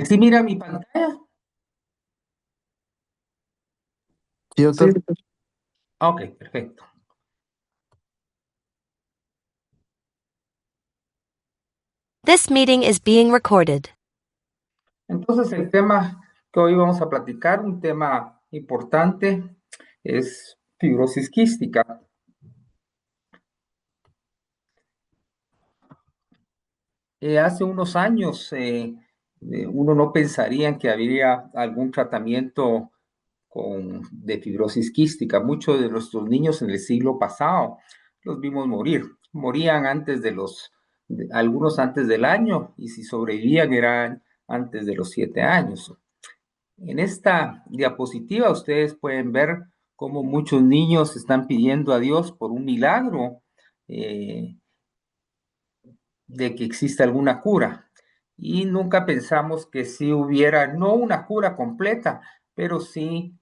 ¿Sí mira mi pantalla? Sí, Sí. doctor. Ok, perfecto. This meeting is being recorded. Entonces el tema que hoy vamos a platicar, un tema importante, es fibrosis quística. Hace unos años uno no pensaría en que habría algún tratamiento de fibrosis quística. Muchos de nuestros niños en el siglo pasado los vimos morir. Morían algunos antes del año, y si sobrevivían eran antes de los 7 años. En esta diapositiva ustedes pueden ver cómo muchos niños están pidiendo a Dios por un milagro eh, de que exista alguna cura. Y nunca pensamos que si hubiera, no una cura completa, pero sí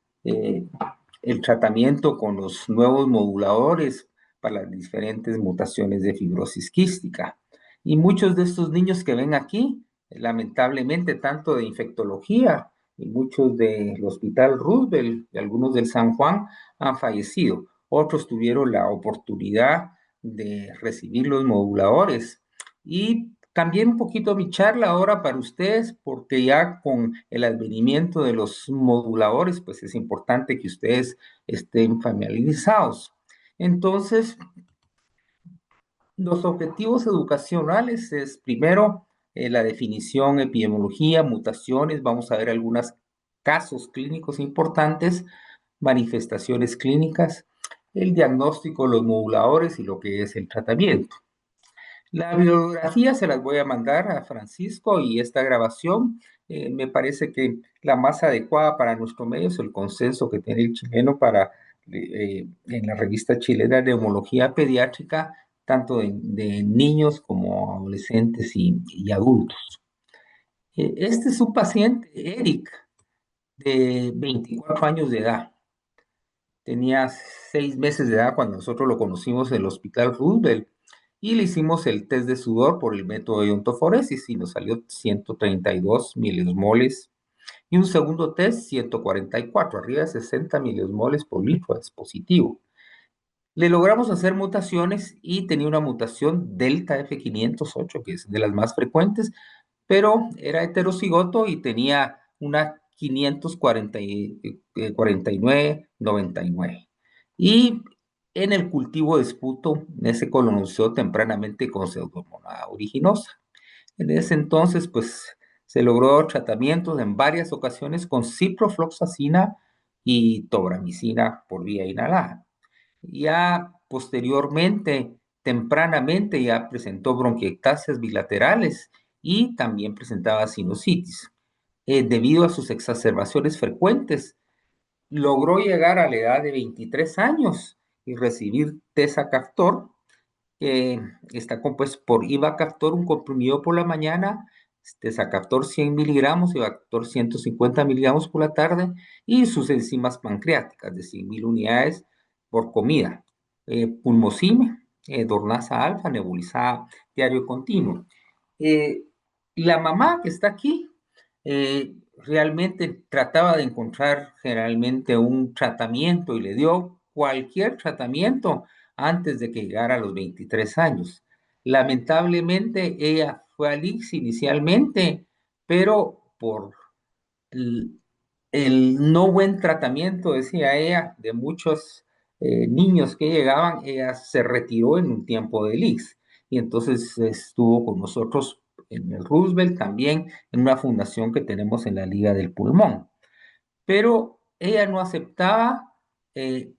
el tratamiento con los nuevos moduladores para las diferentes mutaciones de fibrosis quística. Y muchos de estos niños que ven aquí, lamentablemente, tanto de infectología y muchos del Hospital Roosevelt y algunos del San Juan han fallecido. Otros tuvieron la oportunidad de recibir los moduladores. Y cambié un poquito mi charla ahora para ustedes, porque ya con el advenimiento de los moduladores, pues es importante que ustedes estén familiarizados. Entonces, los objetivos educacionales es primero la definición, epidemiología, mutaciones, vamos a ver algunos casos clínicos importantes, manifestaciones clínicas, el diagnóstico, los moduladores y lo que es el tratamiento. La bibliografía se las voy a mandar a Francisco, y esta grabación me parece que la más adecuada para nuestro medio es el consenso que tiene el chileno en la revista chilena de neumología pediátrica, tanto de niños como adolescentes y adultos. Este es un paciente, Eric, de 24 años de edad. Tenía 6 meses de edad cuando nosotros lo conocimos en el Hospital Roosevelt, y le hicimos el test de sudor por el método de iontoforesis y nos salió 132 miliosmoles, y un segundo test 144, arriba de 60 miliosmoles por litro, es positivo. Le logramos hacer mutaciones y tenía una mutación delta F508, que es de las más frecuentes, pero era heterocigoto y tenía una 549-99. Y en el cultivo de esputo, se colonizó tempranamente con pseudomonas aeruginosa. En ese entonces, pues, se logró tratamientos en varias ocasiones con ciprofloxacina y tobramicina por vía inhalada. Ya posteriormente, tempranamente, ya presentó bronquiectasias bilaterales y también presentaba sinusitis. Debido a sus exacerbaciones frecuentes, logró llegar a la edad de 23 años y recibir Tesacaftor, que está compuesto por Ivacaftor, un comprimido por la mañana, Tesacaftor 100 miligramos, Ivacaftor 150 miligramos por la tarde, y sus enzimas pancreáticas de 100.000 unidades por comida. Pulmocime, Dornasa alfa, nebulizada diario continuo. Eh, la mamá que está aquí realmente trataba de encontrar generalmente un tratamiento, y le dio cualquier tratamiento antes de que llegara a los 23 años. Lamentablemente, ella fue al ICSS inicialmente, pero por el, el no buen tratamiento, decía ella, de muchos niños que llegaban, ella se retiró en un tiempo del ICSS, y entonces estuvo con nosotros en el Roosevelt, también en una fundación que tenemos en la Liga del Pulmón. Pero ella no aceptaba eh,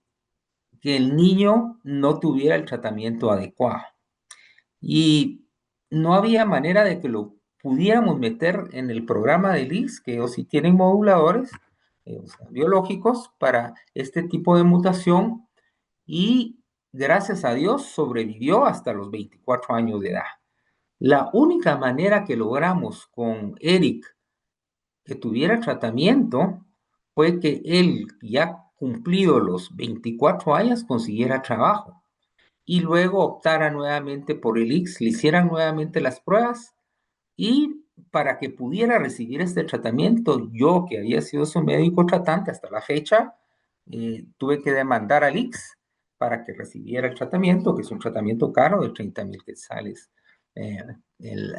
que el niño no tuviera el tratamiento adecuado, y no había manera de que lo pudiéramos meter en el programa de LIS, que ellos sí tienen moduladores, o sea, biológicos para este tipo de mutación, y gracias a Dios sobrevivió hasta los 24 años de edad. La única manera que logramos con Eric que tuviera tratamiento fue que él, ya cumplido los 24 años, consiguiera trabajo y luego optara nuevamente por el ICSS, le hicieran nuevamente las pruebas, y para que pudiera recibir este tratamiento, yo que había sido su médico tratante hasta la fecha, tuve que demandar al IX para que recibiera el tratamiento, que es un tratamiento caro de 30,000 quetzales eh, el-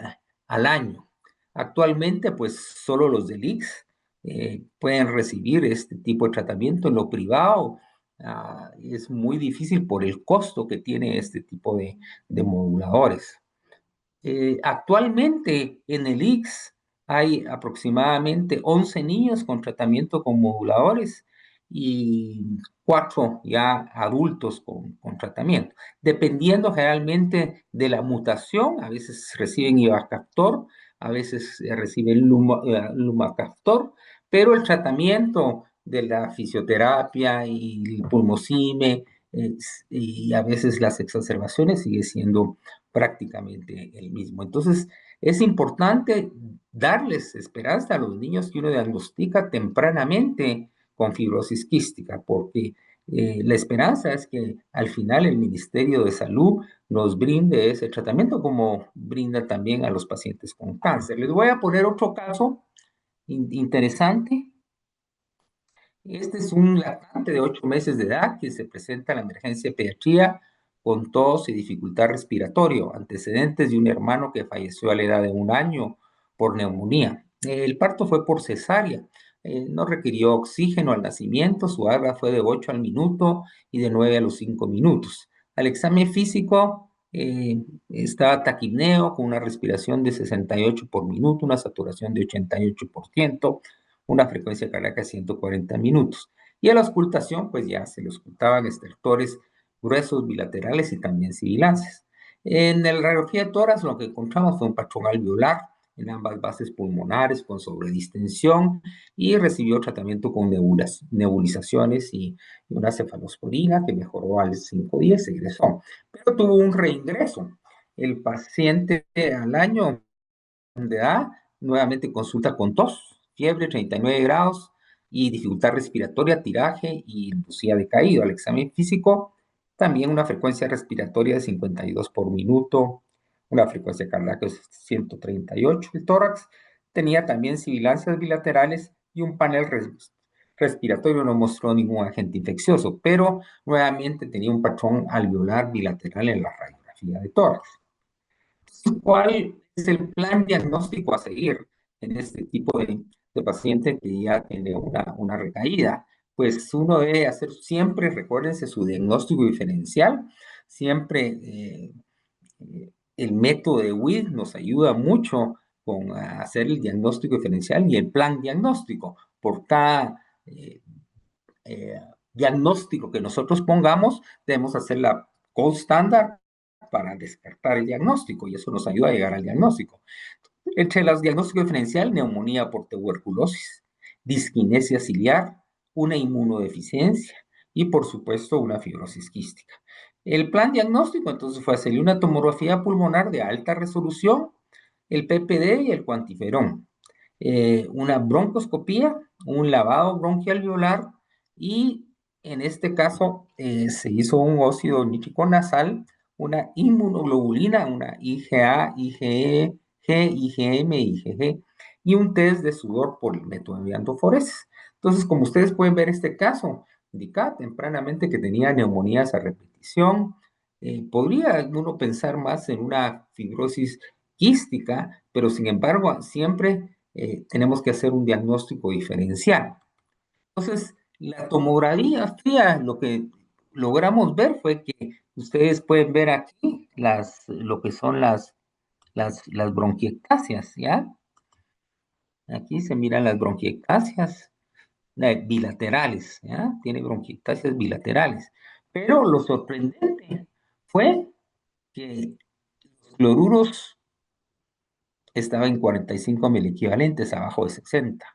al año. Actualmente, pues solo los del IX pueden recibir este tipo de tratamiento en lo privado. Es muy difícil por el costo que tiene este tipo de moduladores. Actualmente en el ICS hay aproximadamente 11 niños con tratamiento con moduladores y 4 ya adultos con tratamiento. Dependiendo generalmente de la mutación, a veces reciben Ivacaftor, a veces reciben Lumacaftor, pero el tratamiento de la fisioterapia y el pulmocime y a veces las exacerbaciones sigue siendo prácticamente el mismo. Entonces, es importante darles esperanza a los niños que uno diagnostica tempranamente con fibrosis quística, porque la esperanza es que al final el Ministerio de Salud nos brinde ese tratamiento como brinda también a los pacientes con cáncer. Les voy a poner otro caso interesante. Este es un lactante de 8 meses de edad que se presenta en la emergencia de pediatría con tos y dificultad respiratoria, antecedentes de un hermano que falleció a la edad de 1 año por neumonía. El parto fue por cesárea, no requirió oxígeno al nacimiento, su alga fue de 8 al minuto y de 9 a los 5 minutos. Al examen físico estaba taquipneo con una respiración de 68 por minuto, una saturación de 88%, una frecuencia cardíaca de 140 minutos. Y a la auscultación, pues ya se le auscultaban estertores gruesos bilaterales y también sibilances. En la radiografía de tórax lo que encontramos fue un patrón alveolar en ambas bases pulmonares con sobredistensión y recibió tratamiento con nebulizaciones y una cefalosporina que mejoró al 5 días, se ingresó, pero tuvo un reingreso. El paciente al año de edad nuevamente consulta con tos, fiebre 39 grados y dificultad respiratoria, tiraje y lucía decaído. Al examen físico, también una frecuencia respiratoria de 52 por minuto, una frecuencia cardíaca de 138. El tórax tenía también sibilancias bilaterales y un panel respiratorio no mostró ningún agente infeccioso, pero nuevamente tenía un patrón alveolar bilateral en la radiografía de tórax. ¿Cuál es el plan diagnóstico a seguir en este tipo de paciente que ya tiene una recaída? Pues uno debe hacer siempre, recuérdense, su diagnóstico diferencial. Siempre el método de WID nos ayuda mucho con hacer el diagnóstico diferencial y el plan diagnóstico. Por cada eh, diagnóstico que nosotros pongamos, debemos hacer la gold standard para descartar el diagnóstico y eso nos ayuda a llegar al diagnóstico. Entre los diagnósticos diferencial, neumonía por tuberculosis, disquinesia ciliar, una inmunodeficiencia y, por supuesto, una fibrosis quística. El plan diagnóstico entonces fue hacerle una tomografía pulmonar de alta resolución, el PPD y el cuantiferón, una broncoscopía, un lavado bronquialveolar y en este caso se hizo un óxido nítrico nasal, una inmunoglobulina, una IgA, IgE, IgM, IgG, y un test de sudor por el método de endoforesis. Entonces, como ustedes pueden ver este caso, indica tempranamente que tenía neumonías a repetición. Podría uno pensar más en una fibrosis quística, pero sin embargo, siempre tenemos que hacer un diagnóstico diferencial. Entonces, la tomografía, lo que logramos ver fue que ustedes pueden ver aquí lo que son las bronquiectasias, ¿ya? Aquí se miran las bronquiectasias bilaterales, ¿ya? Tiene bronquiectasias bilaterales. Pero lo sorprendente fue que los cloruros estaban en 45 miliequivalentes abajo de 60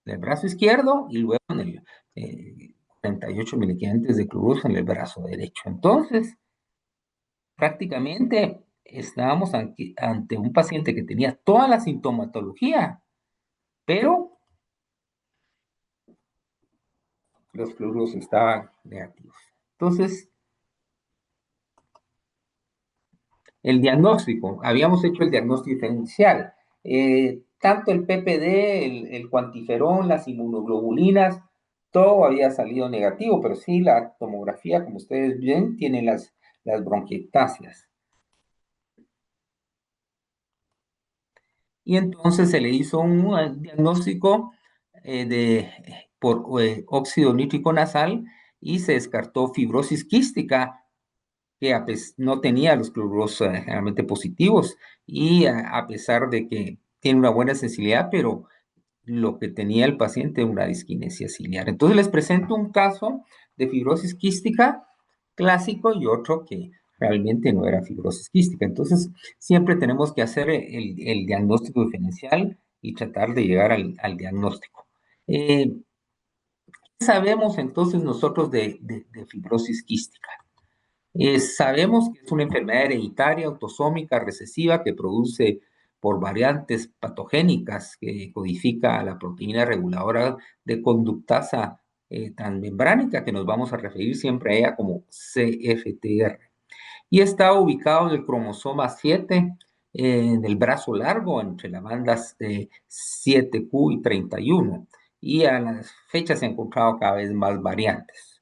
del brazo izquierdo y luego en el 48 miliequivalentes de cloruros en el brazo derecho. Entonces, prácticamente estábamos ante un paciente que tenía toda la sintomatología, pero los fluoros estaban negativos. Entonces, el diagnóstico, habíamos hecho el diagnóstico diferencial. Tanto el PPD, el cuantiferón, las inmunoglobulinas, todo había salido negativo, pero sí la tomografía, como ustedes ven, tiene las bronquiectasias. Y entonces se le hizo un diagnóstico por óxido nítrico nasal y se descartó fibrosis quística, que no tenía los cloruros generalmente positivos, y a pesar de que tiene una buena sensibilidad, pero lo que tenía el paciente era una disquinesia ciliar. Entonces les presento un caso de fibrosis quística clásico y otro que realmente no era fibrosis quística. Entonces siempre tenemos que hacer el diagnóstico diferencial y tratar de llegar al diagnóstico. ¿Qué sabemos entonces nosotros de fibrosis quística? Sabemos que es una enfermedad hereditaria, autosómica, recesiva, que produce por variantes patogénicas que codifica la proteína reguladora de conductasa transmembránica, que nos vamos a referir siempre a ella como CFTR. Y está ubicado en el cromosoma 7, en el brazo largo, entre las bandas 7q y 31. Y a las fechas se han encontrado cada vez más variantes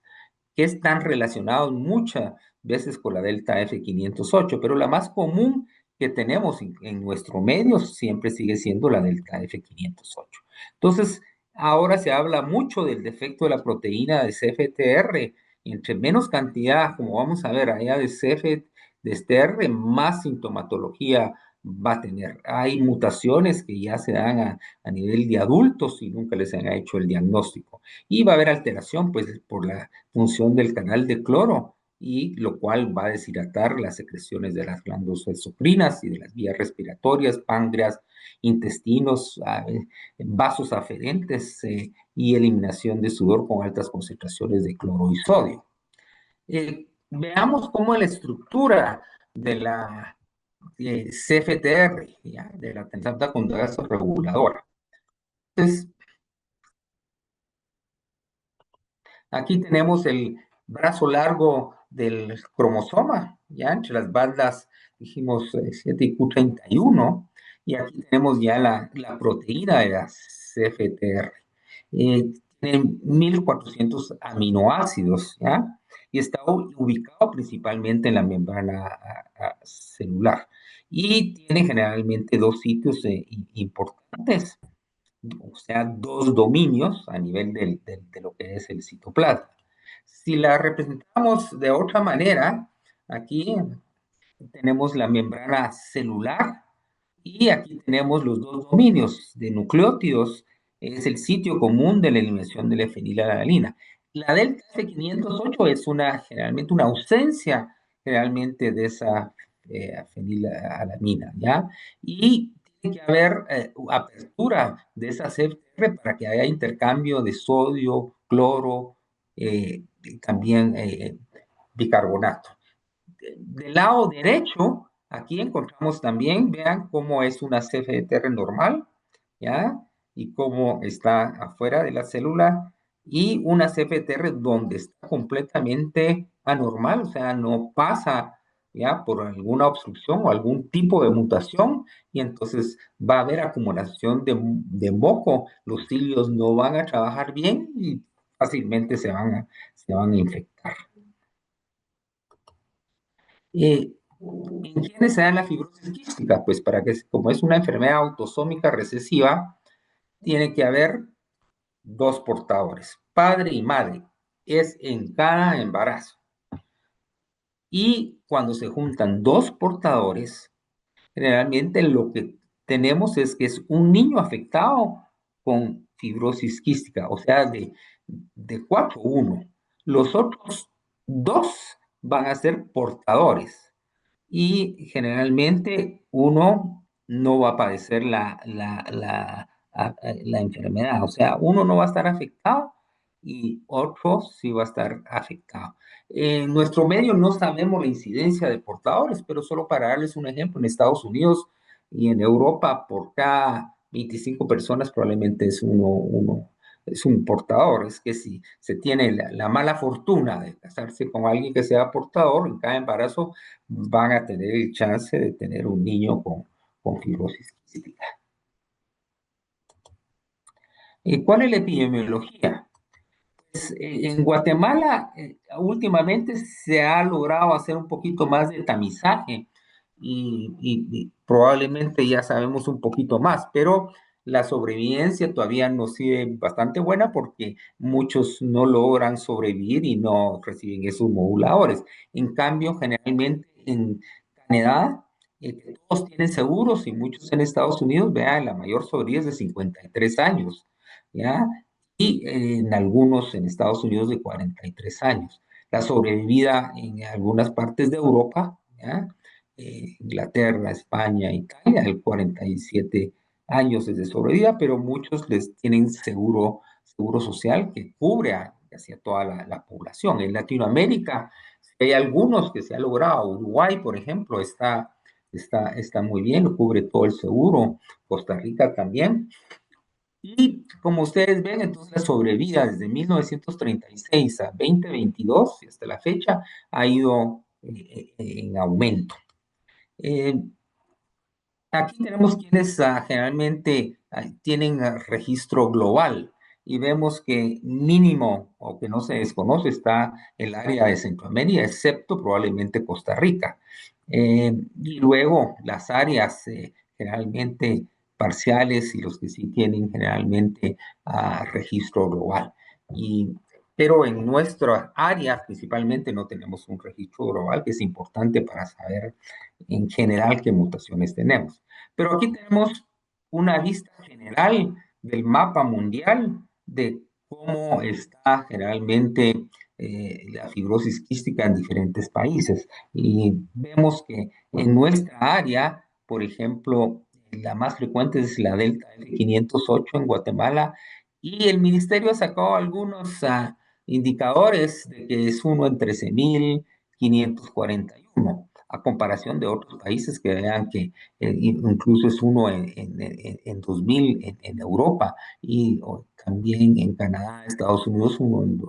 que están relacionados muchas veces con la delta F508, pero la más común que tenemos en nuestro medio siempre sigue siendo la delta F508. Entonces, ahora se habla mucho del defecto de la proteína de CFTR. Entre menos cantidad, como vamos a ver allá de CF, de este R, más sintomatología va a tener. Hay mutaciones que ya se dan a nivel de adultos y nunca les han hecho el diagnóstico. Y va a haber alteración, pues, por la función del canal de cloro, y lo cual va a deshidratar las secreciones de las glándulas exocrinas y de las vías respiratorias, páncreas, intestinos, vasos aferentes y eliminación de sudor con altas concentraciones de cloro y sodio. Veamos cómo es la estructura de la CFTR, ¿ya? De la tensata contrasta reguladora. Entonces, aquí tenemos el brazo largo del cromosoma, ya entre las bandas, dijimos 7q31, y aquí tenemos ya la proteína de la CFTR. Tiene 1400 aminoácidos, ¿ya? Y está ubicado principalmente en la membrana celular. Y tiene generalmente dos sitios importantes, o sea, dos dominios a nivel de lo que es el citoplasma. Si la representamos de otra manera, aquí tenemos la membrana celular y aquí tenemos los dos dominios de nucleótidos. Es el sitio común de la eliminación de la fenilalanina. La delta F508 es generalmente una ausencia realmente de esa fenilalanina, ¿ya? Y tiene que haber apertura de esa CFTR para que haya intercambio de sodio, cloro, y también bicarbonato. Del lado derecho, aquí encontramos también, vean cómo es una CFTR normal, ¿ya? Y cómo está afuera de la célula, y una CFTR donde está completamente anormal, o sea, no pasa, ¿ya? Por alguna obstrucción o algún tipo de mutación, y entonces va a haber acumulación de moco, los cilios no van a trabajar bien y fácilmente se van a infectar. ¿En quiénes se da la fibrosis quística? Pues como es una enfermedad autosómica recesiva, tiene que haber dos portadores, padre y madre. Es en cada embarazo. Y cuando se juntan dos portadores, generalmente lo que tenemos es que es un niño afectado con fibrosis quística, o sea, de 4-1. Los otros dos van a ser portadores y generalmente uno no va a padecer la enfermedad, o sea, uno no va a estar afectado y otro sí va a estar afectado. En nuestro medio no sabemos la incidencia de portadores, pero solo para darles un ejemplo, en Estados Unidos y en Europa, por cada 25 personas probablemente es un portador. Es que si se tiene la mala fortuna de casarse con alguien que sea portador, en cada embarazo van a tener el chance de tener un niño con fibrosis quística. ¿Cuál es la epidemiología? En Guatemala, últimamente se ha logrado hacer un poquito más de tamizaje y probablemente ya sabemos un poquito más, pero la sobrevivencia todavía nos sigue bastante buena porque muchos no logran sobrevivir y no reciben esos moduladores. En cambio, generalmente en Canadá, todos tienen seguros y muchos en Estados Unidos, vean, la mayor sobrevivencia es de 53 años. ¿Ya? Y en algunos en Estados Unidos de 43 años. La sobrevivida en algunas partes de Europa, ¿ya? Inglaterra, España, Italia, el 47 años es de sobrevida, pero muchos les tienen seguro social que cubre a casi a toda la población. En Latinoamérica hay algunos que se ha logrado. Uruguay, por ejemplo, está muy bien, lo cubre todo el seguro. Costa Rica también. Y como ustedes ven, entonces la sobrevida desde 1936 a 2022, y hasta la fecha, ha ido en aumento. Eh, Aquí tenemos quienes generalmente tienen registro global y vemos que mínimo o que no se desconoce está el área de Centroamérica, excepto probablemente Costa Rica. Y luego las áreas generalmente parciales y los que sí tienen generalmente registro global. Y, pero en nuestra área principalmente no tenemos un registro global, que es importante para saber en general qué mutaciones tenemos. Pero aquí tenemos una vista general del mapa mundial de cómo está generalmente la fibrosis quística en diferentes países. Y vemos que en nuestra área, por ejemplo, la más frecuente es la Delta F508 en Guatemala, y el ministerio ha sacado algunos indicadores de que es uno en 13.541 a comparación de otros países que vean que incluso es uno en 2000 en Europa y también en Canadá, Estados Unidos, uno en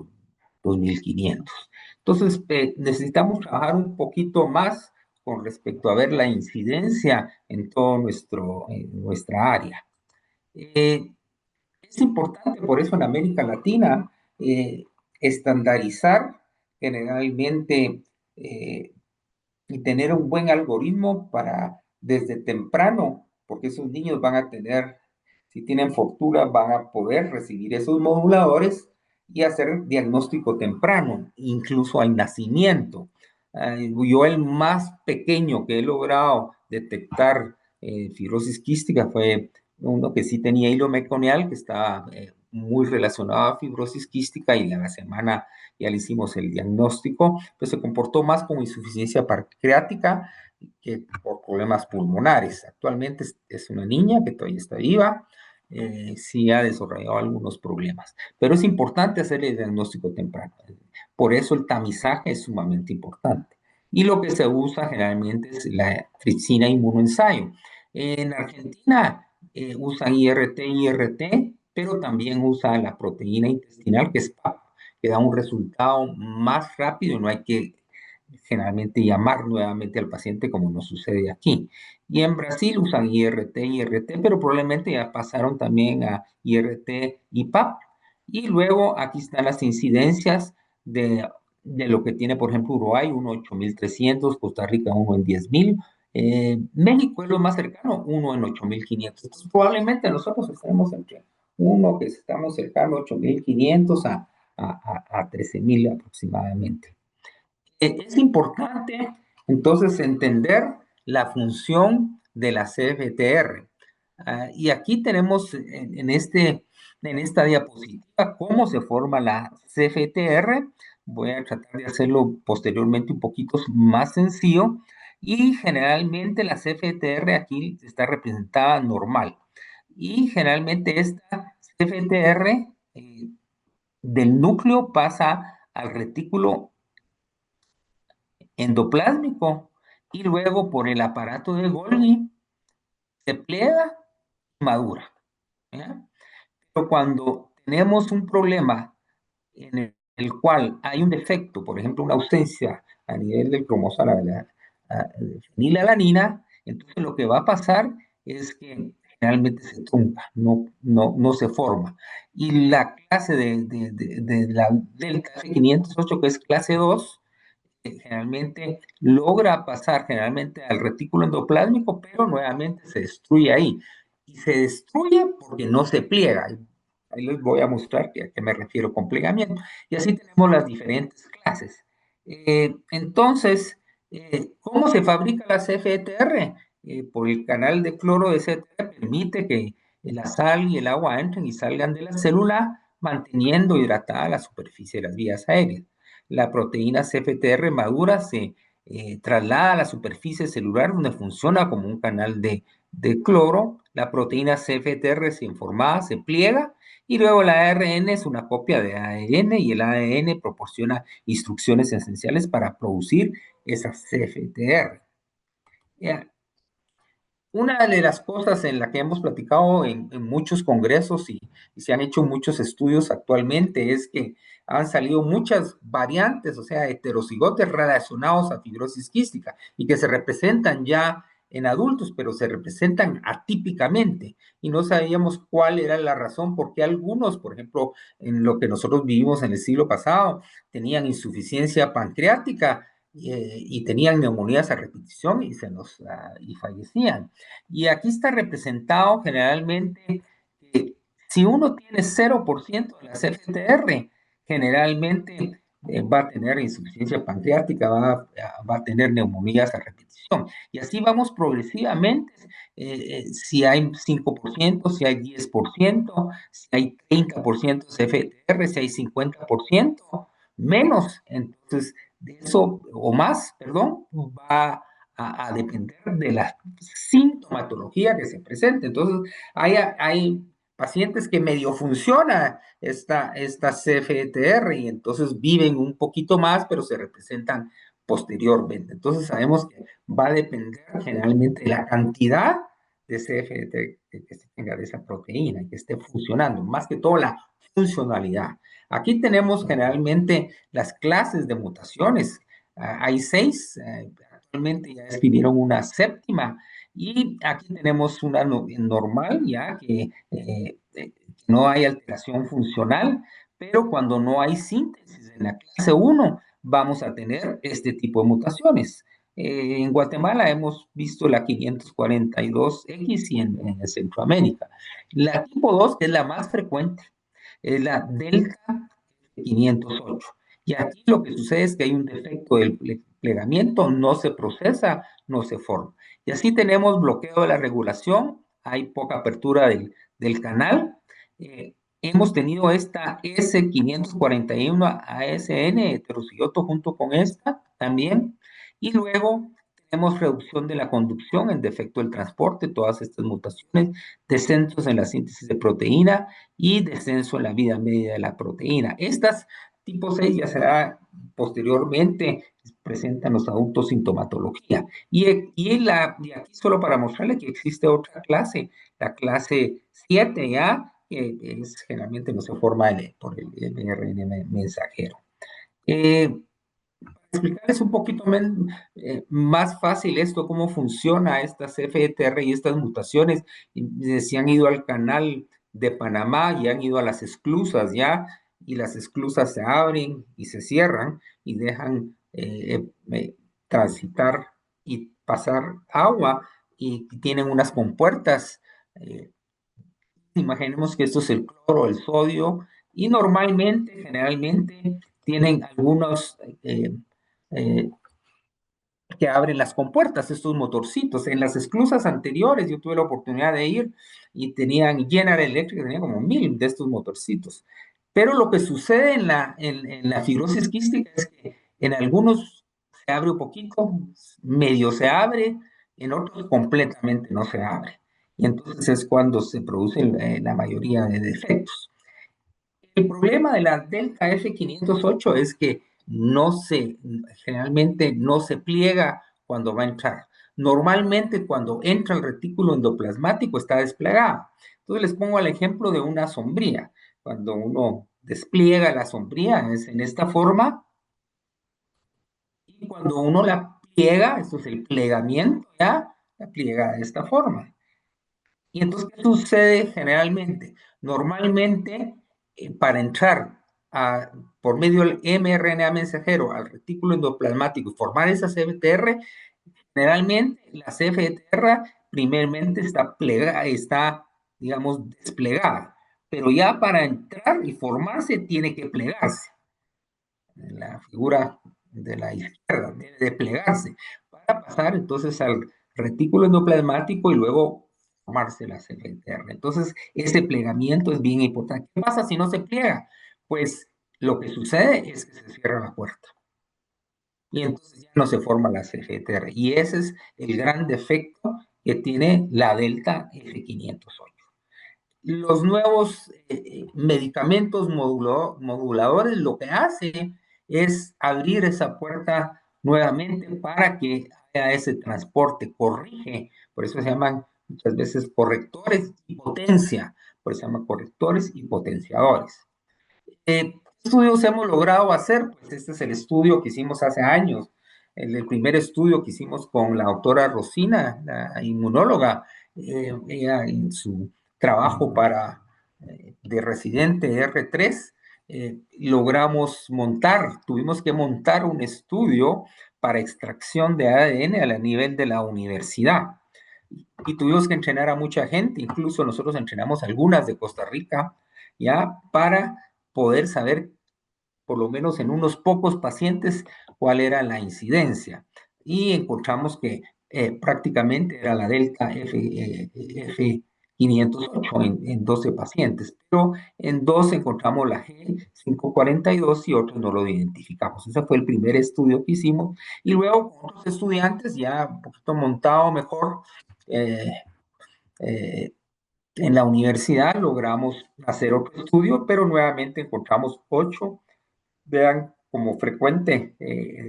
2500. Entonces, necesitamos trabajar un poquito más con respecto a ver la incidencia en nuestra área. Eh, es importante, por eso en América Latina, estandarizar generalmente y tener un buen algoritmo para desde temprano, porque esos niños van a tener, si tienen fortuna, van a poder recibir esos moduladores y hacer diagnóstico temprano, incluso al nacimiento. Yo el más pequeño que he logrado detectar fibrosis quística fue uno que sí tenía hilo meconial, que estaba muy relacionado a fibrosis quística y a la semana ya le hicimos el diagnóstico, pues se comportó más como insuficiencia pancreática que por problemas pulmonares. Actualmente es una niña que todavía está viva, sí ha desarrollado algunos problemas, pero es importante hacer el diagnóstico temprano. Por eso el tamizaje es sumamente importante. Y lo que se usa generalmente es la tripsina inmunoensayo. En Argentina usan IRT, pero también usa la proteína intestinal que es PAP, que da un resultado más rápido, no hay que generalmente llamar nuevamente al paciente como nos sucede aquí. Y en Brasil usan IRT, pero probablemente ya pasaron también a IRT y PAP. Y luego aquí están las incidencias de lo que tiene, por ejemplo, Uruguay, uno en 8.300, Costa Rica, uno en 10.000. México es lo más cercano, uno en 8.500. Entonces, probablemente nosotros estaremos entre uno que estamos cercano a 8.500 a 13.000 aproximadamente. Es importante entonces entender la función de la CFTR. Y aquí tenemos en esta diapositiva cómo se forma la CFTR. Voy a tratar de hacerlo posteriormente un poquito más sencillo. Y generalmente la CFTR aquí está representada normal. Y generalmente esta CFTR del núcleo pasa al retículo endoplásmico y luego por el aparato de Golgi se pliega y madura. ¿Ya? Pero cuando tenemos un problema en el cual hay un defecto, por ejemplo, una ausencia a nivel del cromosoma de la fenilalanina, entonces lo que va a pasar es que generalmente se trunca, no se forma. Y la clase de la delta F508, que es clase 2, generalmente logra pasar generalmente al retículo endoplásmico, pero nuevamente se destruye ahí. Y se destruye porque no se pliega. Ahí les voy a mostrar a qué me refiero con plegamiento. Y así tenemos las diferentes clases. Entonces, ¿cómo se fabrica la CFTR? Por el canal de cloro de CFTR permite que la sal y el agua entren y salgan de la célula, manteniendo hidratada la superficie de las vías aéreas. La proteína CFTR madura se traslada a la superficie celular donde funciona como un canal de cloro. La proteína CFTR se informada, se pliega y luego el ARN es una copia de ADN y el ADN proporciona instrucciones esenciales para producir esa CFTR. Yeah. Una de las cosas en la que hemos platicado en muchos congresos y se han hecho muchos estudios actualmente es que han salido muchas variantes, o sea, heterocigotes relacionados a fibrosis quística y que se representan ya en adultos, pero se representan atípicamente y no sabíamos cuál era la razón por qué algunos, por ejemplo, en lo que nosotros vivimos en el siglo pasado, tenían insuficiencia pancreática y tenían neumonías a repetición y fallecían. Y aquí está representado generalmente que si uno tiene 0% de la CFTR, generalmente va a tener insuficiencia pancreática, va a tener neumonías a repetición. Y así vamos progresivamente. Si hay 5%, si hay 10%, si hay 30% de CFTR, si hay 50%, menos. Entonces, de eso, o más, perdón, va a depender de la sintomatología que se presente. Entonces, hay pacientes que medio funciona esta CFTR y entonces viven un poquito más, pero se representan posteriormente. Entonces, sabemos que va a depender generalmente de la cantidad de CFTR que se tenga de esa proteína y que esté funcionando, más que todo la funcionalidad. Aquí tenemos generalmente las clases de mutaciones. Hay 6, actualmente ya escribieron una séptima y aquí tenemos una normal ya que no hay alteración funcional, pero cuando no hay síntesis en la clase 1 vamos a tener este tipo de mutaciones. En Guatemala hemos visto la 542X y en Centroamérica. La tipo 2, que es la más frecuente, es la delta 508. Y aquí lo que sucede es que hay un defecto del plegamiento, no se procesa, no se forma. Y así tenemos bloqueo de la regulación, hay poca apertura del canal. Hemos tenido esta S541 ASN heterocigoto junto con esta también. Y luego tenemos reducción de la conducción, el defecto del transporte, todas estas mutaciones, descensos en la síntesis de proteína y descenso en la vida media de la proteína. Estas tipo 6 ya será posteriormente, presentan los adultos sintomatología. Y aquí solo para mostrarle que existe otra clase, la clase 7 ya, que es, generalmente no se forma por el mRNA mensajero. Para explicarles un poquito más fácil esto, cómo funciona estas FTR y estas mutaciones, si han ido al canal de Panamá y han ido a las esclusas ya, y las esclusas se abren y se cierran y dejan transitar y pasar agua y tienen unas compuertas. eh, Imaginemos que esto es el cloro, el sodio, y normalmente, generalmente, tienen algunos eh, que abren las compuertas, estos motorcitos. En las esclusas anteriores yo tuve la oportunidad de ir y tenían General Electric, tenía como 1000 de estos motorcitos. Pero lo que sucede en la fibrosis quística es que en algunos se abre un poquito, medio se abre, en otros completamente no se abre. Y entonces es cuando se producen la mayoría de defectos. El problema de la delta F508 es que generalmente no se pliega cuando va a entrar. Normalmente cuando entra el retículo endoplasmático está desplegado. Entonces les pongo el ejemplo de una sombría. Cuando uno despliega la sombría es en esta forma y cuando uno la pliega, esto es el plegamiento, ya, la pliega de esta forma. Y entonces, ¿qué sucede generalmente? Normalmente, para entrar por medio del mRNA mensajero al retículo endoplasmático y formar esa CFTR, generalmente la CFTR primeramente está, digamos, desplegada, pero ya para entrar y formarse tiene que plegarse. La figura de la izquierda debe de plegarse para pasar entonces al retículo endoplasmático y luego formarse la célula interna. Entonces, ese plegamiento es bien importante. ¿Qué pasa si no se pliega? Pues lo que sucede es que se cierra la puerta y entonces ya no se forma la CFTR. Y ese es el gran defecto que tiene la delta F508. Los nuevos medicamentos moduladores lo que hacen es abrir esa puerta nuevamente para que haya ese transporte, corrige, por eso se llaman muchas veces correctores y potencia, por eso se llaman correctores y potenciadores. ¿Qué estudios hemos logrado hacer? Pues este es el estudio que hicimos hace años, el primer estudio que hicimos con la doctora Rosina, la inmunóloga, ella en su trabajo de residente R3, tuvimos que montar un estudio para extracción de ADN a la nivel de la universidad. Y tuvimos que entrenar a mucha gente, incluso nosotros entrenamos algunas de Costa Rica, ya para poder saber, por lo menos en unos pocos pacientes, cuál era la incidencia. Y encontramos que prácticamente era la delta F508 en 12 pacientes, pero en dos encontramos la G542 y otros no lo identificamos. Ese fue el primer estudio que hicimos. Y luego con otros estudiantes, ya un poquito montado mejor, eh, eh, en la universidad logramos hacer otro estudio, pero nuevamente encontramos 8, vean como frecuente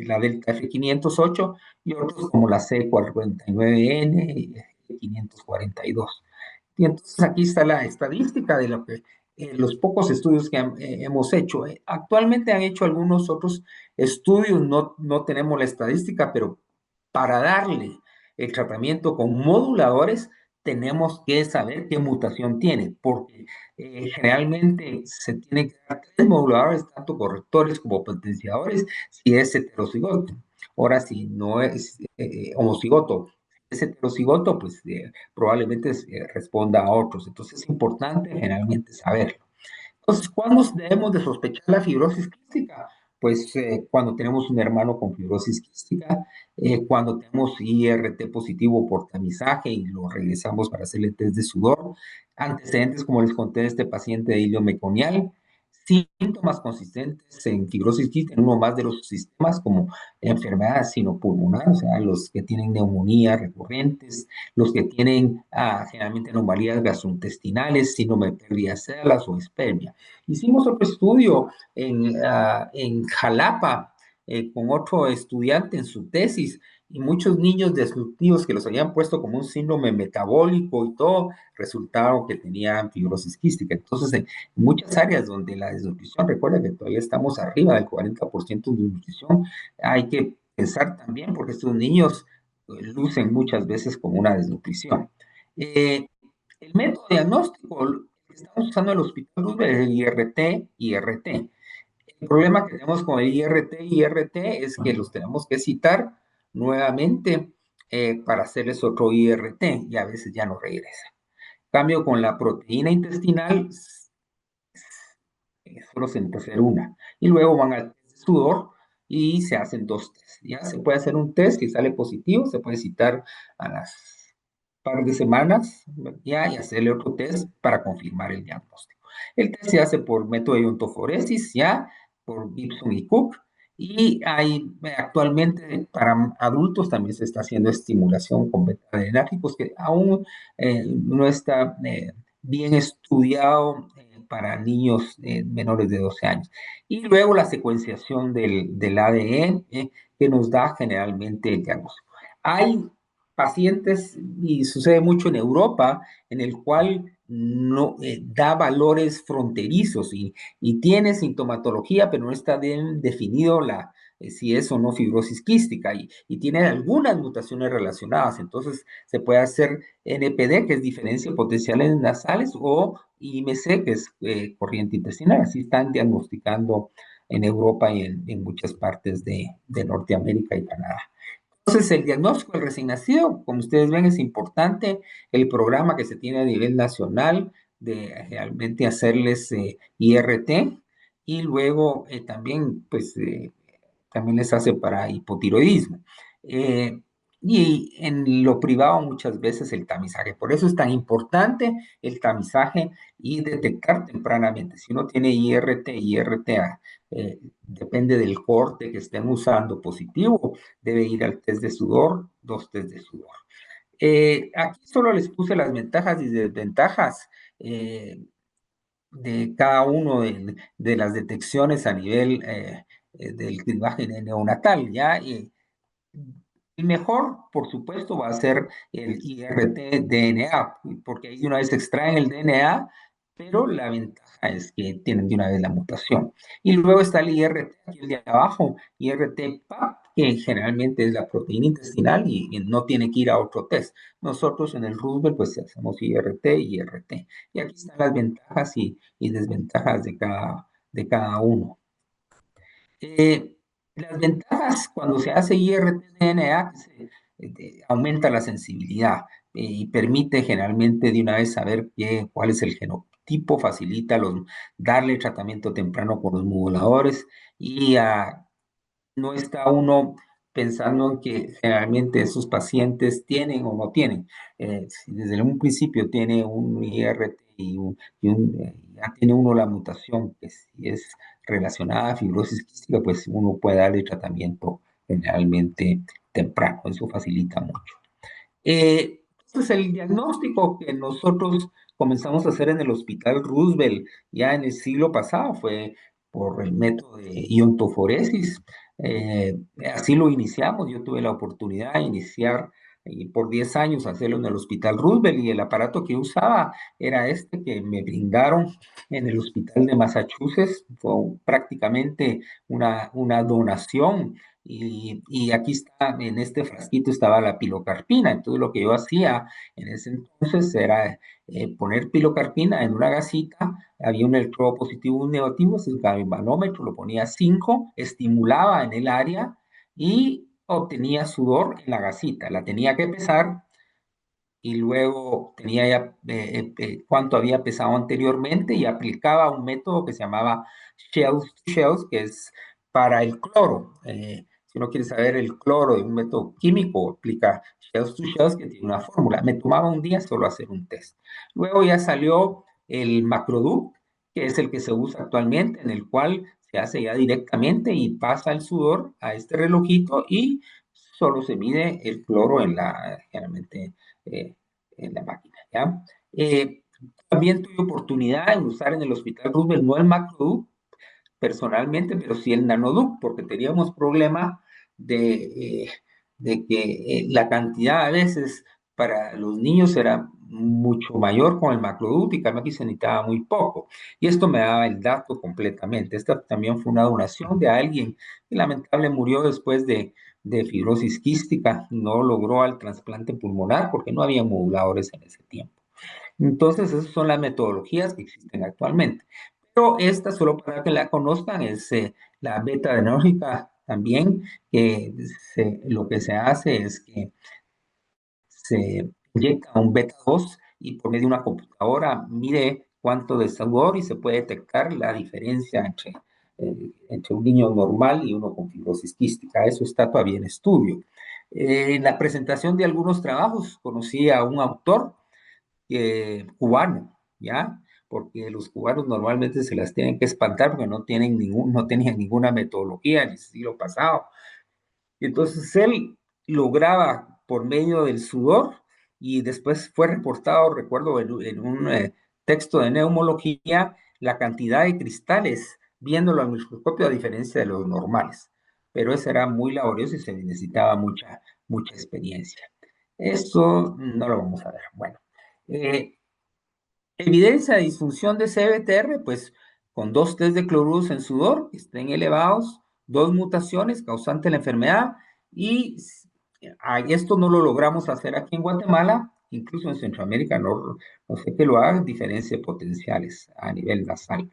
la delta F508 y otros como la C49N y F542. Y entonces aquí está la estadística de lo que los pocos estudios que hemos hecho. Actualmente han hecho algunos otros estudios, no tenemos la estadística, pero para darle el tratamiento con moduladores tenemos que saber qué mutación tiene, porque generalmente se tiene que dar 3 moduladores, tanto correctores como potenciadores, si es heterocigoto. Ahora, si no es homocigoto, es heterocigoto, pues probablemente responda a otros. Entonces es importante generalmente saberlo. Entonces, ¿cuándo debemos de sospechar la fibrosis quística? Pues cuando tenemos un hermano con fibrosis quística, cuando tenemos IRT positivo por tamizaje y lo regresamos para hacerle test de sudor, antecedentes como les conté de este paciente de hilio meconial, síntomas consistentes en fibrosis quística en uno más de los sistemas como enfermedad sinopulmonar, o sea, los que tienen neumonía recurrentes, los que tienen generalmente anomalías gastrointestinales, síndrome de pérdida de células o espermia. Hicimos otro estudio en Jalapa con otro estudiante en su tesis y muchos niños desnutridos que los habían puesto como un síndrome metabólico y todo, resultaron que tenían fibrosis quística. Entonces, en muchas áreas donde la desnutrición, recuerda que todavía estamos arriba del 40% de nutrición, hay que pensar también porque estos niños lucen muchas veces como una desnutrición. Eh, el método diagnóstico que estamos usando en el Hospital Roosevelt es el IRT. El problema que tenemos con el IRT es que los tenemos que citar nuevamente para hacerles otro IRT y a veces ya no regresa. En cambio, con la proteína intestinal, solo se necesita hacer una. Y luego van al test de sudor y se hacen 2 tests. Ya se puede hacer un test que sale positivo, se puede citar a las par de semanas ya y hacerle otro test para confirmar el diagnóstico. El test se hace por método de iontoforesis, ya, por Gibson y Cook, y hay actualmente para adultos también se está haciendo estimulación con beta-adrenérgicos que aún no está bien estudiado para niños menores de 12 años. Y luego la secuenciación del ADN que nos da generalmente el diagnóstico. Hay pacientes, y sucede mucho en Europa, en el cual no da valores fronterizos y tiene sintomatología, pero no está bien definido si es o no fibrosis quística y tiene algunas mutaciones relacionadas. Entonces se puede hacer NPD, que es diferencia potenciales nasales, o IMC, que es corriente intestinal. Así están diagnosticando en Europa y en muchas partes de Norteamérica y Canadá. Entonces, el diagnóstico del recién nacido, como ustedes ven, es importante. El programa que se tiene a nivel nacional de realmente hacerles IRT y luego también, pues, también les hace para hipotiroidismo. Eh, y en lo privado muchas veces el tamizaje. Por eso es tan importante el tamizaje y detectar tempranamente. Si uno tiene IRT, IRTA, depende del corte que estén usando positivo, debe ir al test de sudor, 2 test de sudor. Aquí solo les puse las ventajas y desventajas de cada uno de las detecciones a nivel del clivaje neonatal, ¿ya? El mejor, por supuesto, va a ser el IRT-DNA, porque ahí de una vez extraen el DNA, pero la ventaja es que tienen de una vez la mutación. Y luego está el IRT, aquí el de abajo, IRT-PAP, que generalmente es la proteína intestinal y no tiene que ir a otro test. Nosotros en el Roosevelt, pues hacemos IRT y IRT. Y aquí están las ventajas y desventajas de cada uno. Eh, las ventajas cuando se hace IRT-DNA, aumenta la sensibilidad y permite generalmente de una vez saber cuál es el genotipo, facilita darle tratamiento temprano con los moduladores y no está uno pensando en que generalmente esos pacientes tienen o no tienen. Si desde un principio tiene un IRT ya tiene uno la mutación, que si es relacionada a fibrosis quística, pues uno puede darle tratamiento generalmente temprano. Eso facilita mucho. Este es el diagnóstico que nosotros comenzamos a hacer en el Hospital Roosevelt ya en el siglo pasado, fue por el método de iontoforesis. Eh, Así lo iniciamos, yo tuve la oportunidad de iniciar y por 10 años hacerlo en el Hospital Roosevelt y el aparato que usaba era este que me brindaron en el Hospital de Massachusetts, fue prácticamente una donación y aquí está, en este frasquito estaba la pilocarpina. Entonces lo que yo hacía en ese entonces era poner pilocarpina en una gasita, había un electrodo positivo y un negativo, es el galvanómetro, lo ponía a 5, estimulaba en el área y obtenía sudor en la gasita. La tenía que pesar y luego tenía ya cuánto había pesado anteriormente y aplicaba un método que se llamaba Shells to Shells, que es para el cloro. Si uno quiere saber el cloro de un método químico, aplica Shells to Shells, que tiene una fórmula. Me tomaba un día solo hacer un test. Luego ya salió el Macroduct, que es el que se usa actualmente, en el cual se hace ya directamente y pasa el sudor a este relojito y solo se mide el cloro generalmente eh, en la máquina, ¿ya? También tuve oportunidad de usar en el Hospital Roosevelt, no el MacroDuct personalmente, pero sí el Nanoduct, porque teníamos problema de, eh, de que la cantidad a veces para los niños era mucho mayor con el macroduct y cambio aquí se necesitaba muy poco. Y esto me daba el dato completamente. Esta también fue una donación de alguien que lamentablemente murió después de fibrosis quística, no logró el trasplante pulmonar porque no había moduladores en ese tiempo. Entonces, esas son las metodologías que existen actualmente. Pero esta, solo para que la conozcan, es la beta adenógica también, que lo que se hace es que se inyecta un beta 2 y por medio de una computadora mide cuánto de sudor y se puede detectar la diferencia entre un niño normal y uno con fibrosis quística. Eso está todavía en estudio. En la presentación de algunos trabajos conocí a un autor cubano, ¿ya? Porque los cubanos normalmente se las tienen que espantar porque no tenían ninguna metodología en el siglo pasado. Y entonces él lograba por medio del sudor y después fue reportado, recuerdo, en un texto de neumología, la cantidad de cristales, viéndolo al microscopio a diferencia de los normales. Pero eso era muy laborioso y se necesitaba mucha experiencia. Esto no lo vamos a ver. Bueno, eh, evidencia de disfunción de CBTR, pues con 2 test de cloruros en sudor que estén elevados, dos mutaciones causantes de la enfermedad y esto no lo logramos hacer aquí en Guatemala, incluso en Centroamérica no sé que lo hagan, diferencias potenciales a nivel nasal.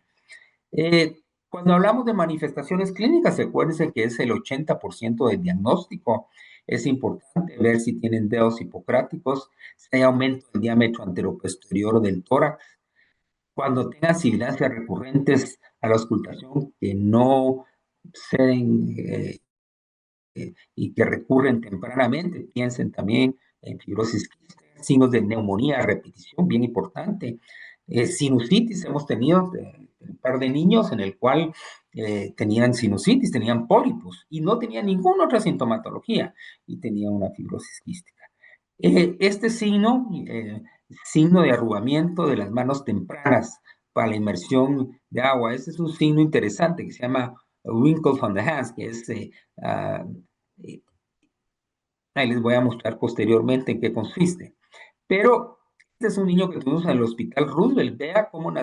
Cuando hablamos de manifestaciones clínicas, acuérdense que es el 80% del diagnóstico. Es importante ver si tienen dedos hipocráticos, si hay aumento del diámetro anteroposterior del tórax, cuando tengan sibilancias recurrentes a la auscultación que no ceden y que recurren tempranamente, piensen también en fibrosis quística, signos de neumonía a repetición, bien importante. Sinusitis, hemos tenido un par de niños en el cual tenían sinusitis, tenían pólipos y no tenían ninguna otra sintomatología y tenían una fibrosis quística. Este signo de arrugamiento de las manos tempranas para la inmersión de agua, ese es un signo interesante que se llama wrinkles on the hands, que es, eh, ahí les voy a mostrar posteriormente en qué consiste. Pero este es un niño que tuvimos en el Hospital Roosevelt, vea cómo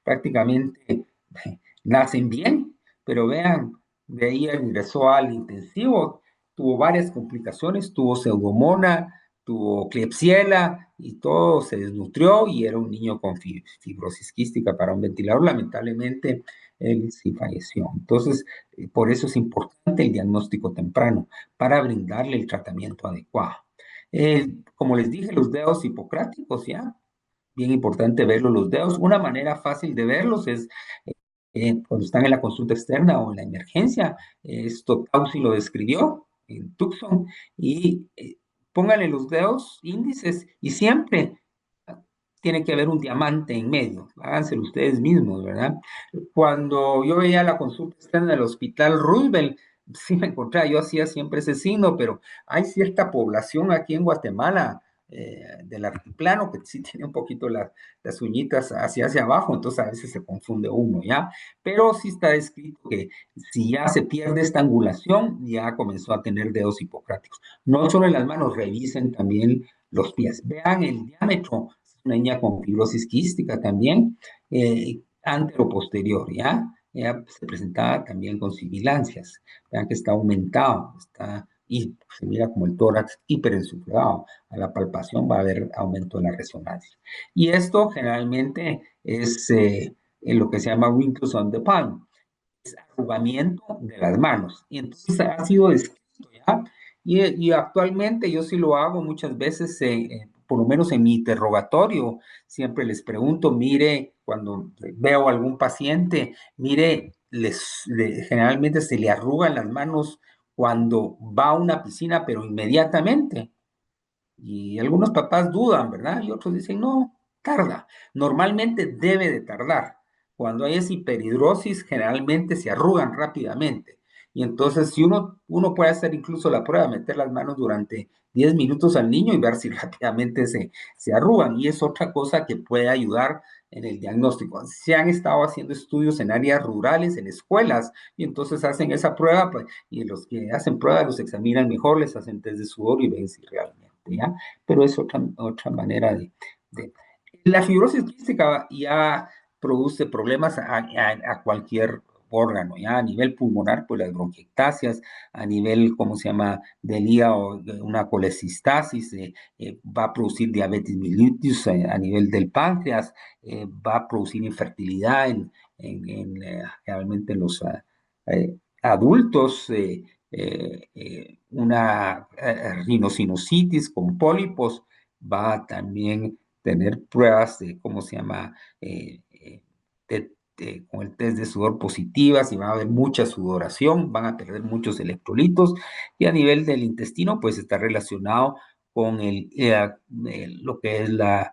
prácticamente nacen bien, pero vean, de ahí ingresó al intensivo, tuvo varias complicaciones, tuvo pseudomona, tuvo Klebsiella y todo se desnutrió y era un niño con fibrosis quística para un ventilador. Lamentablemente, él sí falleció. Entonces, por eso es importante el diagnóstico temprano para brindarle el tratamiento adecuado. Como les dije, los dedos hipocráticos, ya, bien importante verlos los dedos. Una manera fácil de verlos es cuando están en la consulta externa o en la emergencia. Esto Tausi lo describió en Tucson. Y pónganle los dedos índices y siempre tiene que haber un diamante en medio. Háganselo ustedes mismos, ¿verdad? Cuando yo veía la consulta externa del Hospital Roosevelt, sí me encontraba, yo hacía siempre ese signo, pero hay cierta población aquí en Guatemala del altiplano que sí tiene un poquito las uñitas hacia abajo, entonces a veces se confunde uno, ¿ya? Pero sí está escrito que si ya se pierde esta angulación, ya comenzó a tener dedos hipocráticos. No solo en las manos, revisen también los pies. Vean el diámetro, una niña con fibrosis quística también, antero-posterior, ¿ya? Ella se presentaba también con sibilancias. Vean que está aumentado, y se mira como el tórax hiperinsuflado. A la palpación va a haber aumento de la resonancia. Y esto generalmente es en lo que se llama wrinkles on the palm, es arrugamiento de las manos. Y entonces ha sido descrito, ¿ya? Y actualmente yo sí lo hago muchas veces, por lo menos en mi interrogatorio, siempre les pregunto, mire, cuando veo a algún paciente, mire, generalmente se le arrugan las manos cuando va a una piscina, pero inmediatamente. Y algunos papás dudan, ¿verdad? Y otros dicen, no, tarda. Normalmente debe de tardar. Cuando hay esa hiperhidrosis, generalmente se arrugan rápidamente. Y entonces, si uno puede hacer incluso la prueba, meter las manos durante 10 minutos al niño y ver si rápidamente se arrugan. Y es otra cosa que puede ayudar en el diagnóstico. Se han estado haciendo estudios en áreas rurales, en escuelas, y entonces hacen esa prueba, pues, y los que hacen pruebas los examinan mejor, les hacen test de sudor y ven si realmente, ¿ya? Pero es otra manera de... La fibrosis quística ya produce problemas a cualquier órgano, ya a nivel pulmonar, pues las bronquiectasias, a nivel, ¿cómo se llama?, del hígado, una colecistasis, va a producir diabetes mellitus a nivel del páncreas, va a producir infertilidad realmente en los adultos, una rinosinusitis con pólipos, va a también tener pruebas de, ¿cómo se llama?, con el test de sudor positivas y va a haber mucha sudoración, van a perder muchos electrolitos y a nivel del intestino pues está relacionado con lo que es la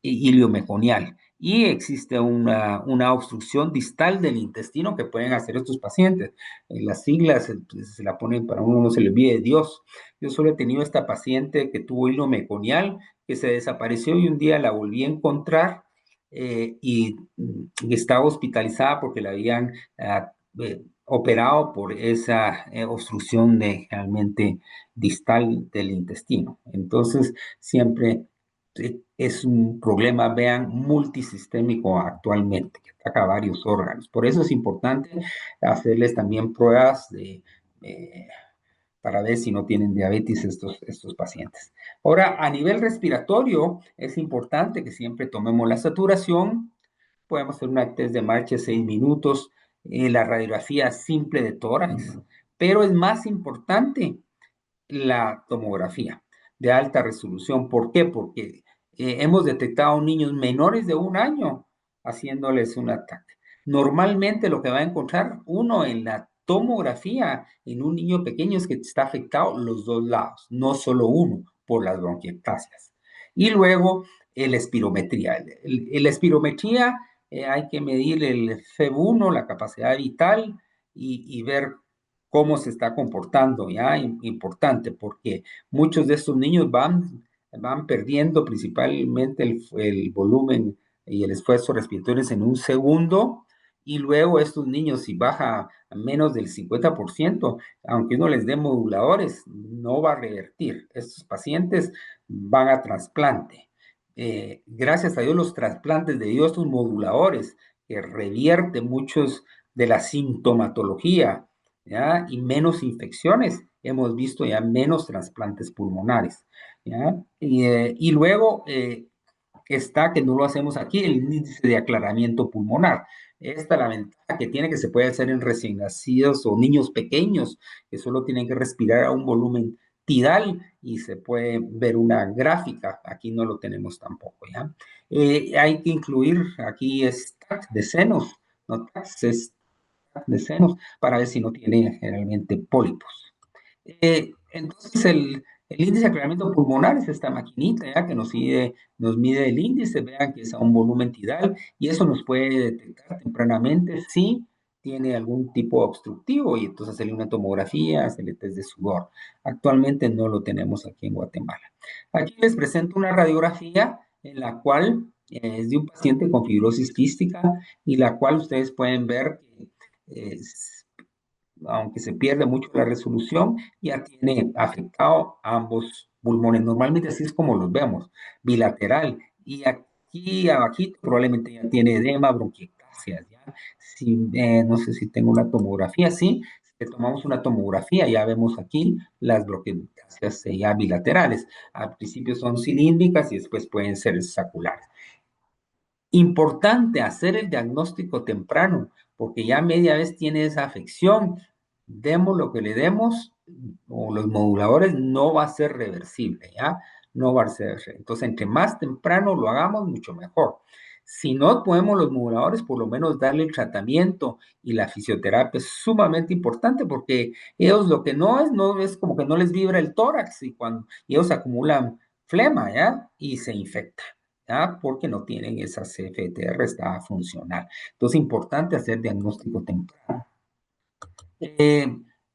iliomeconial y existe una obstrucción distal del intestino que pueden hacer estos pacientes. Las siglas pues, se la ponen para uno no se le olvide de Dios. Yo solo he tenido esta paciente que tuvo hilo meconial, que se desapareció y un día la volví a encontrar y estaba hospitalizada porque la habían operado por esa obstrucción realmente distal del intestino. Entonces, siempre es un problema, vean, multisistémico actualmente, que ataca varios órganos. Por eso es importante hacerles también pruebas eh, para ver si no tienen diabetes estos pacientes. Ahora, a nivel respiratorio, es importante que siempre tomemos la saturación. Podemos hacer una test de marcha de 6 minutos, la radiografía simple de tórax, pero es más importante la tomografía de alta resolución. ¿Por qué? Porque hemos detectado niños menores de 1 año haciéndoles un ataque. Normalmente lo que va a encontrar uno en la tomografía en un niño pequeño es que está afectado los dos lados, no solo uno por las bronquiectasias. Y luego la espirometría. La espirometría hay que medir el FEV1, la capacidad vital, y ver cómo se está comportando, ¿ya? Importante, porque muchos de estos niños van perdiendo principalmente el volumen y el esfuerzo respiratorio en un segundo, y luego estos niños, si baja a menos del 50%, aunque uno les dé moduladores, no va a revertir. Estos pacientes van a trasplante. Gracias a Dios, los trasplantes debido a estos moduladores que revierten muchos de la sintomatología, ¿ya? Y menos infecciones. Hemos visto ya menos trasplantes pulmonares, ¿ya? Y luego está, que no lo hacemos aquí, el índice de aclaramiento pulmonar. Esta es la ventaja que tiene, que se puede hacer en recién nacidos o niños pequeños que solo tienen que respirar a un volumen tidal y se puede ver una gráfica. Aquí no lo tenemos tampoco, ¿ya? Hay que incluir aquí es TAC de senos, ¿no? TAC es de senos para ver si no tiene generalmente pólipos. Entonces, el índice de aclaramiento pulmonar es esta maquinita ya que nos mide el índice, vean que es a un volumen tidal y eso nos puede detectar tempranamente si tiene algún tipo obstructivo y entonces hacerle una tomografía, hacerle test de sudor. Actualmente no lo tenemos aquí en Guatemala. Aquí les presento una radiografía en la cual es de un paciente con fibrosis quística y la cual ustedes pueden ver que aunque se pierde mucho la resolución, ya tiene afectado ambos pulmones. Normalmente así es como los vemos, bilateral. Y aquí abajito probablemente ya tiene edema, bronquiectasias, ¿ya? Si, no sé si tengo una tomografía, sí. Si tomamos una tomografía, ya vemos aquí las bronquiectasias ya bilaterales. Al principio son cilíndricas y después pueden ser saculares. Importante hacer el diagnóstico temprano, porque ya media vez tiene esa afección, demos lo que le demos, o los moduladores, no va a ser reversible, ¿ya? No va a ser. Entonces, entre más temprano lo hagamos, mucho mejor. Si no podemos los moduladores, por lo menos darle el tratamiento y la fisioterapia es sumamente importante porque ellos lo que no es como que no les vibra el tórax y ellos acumulan flema, ¿ya? Y se infectan. ¿Ya? Porque no tienen esa CFTR, está funcional. Entonces, importante hacer diagnóstico temprano. Eh,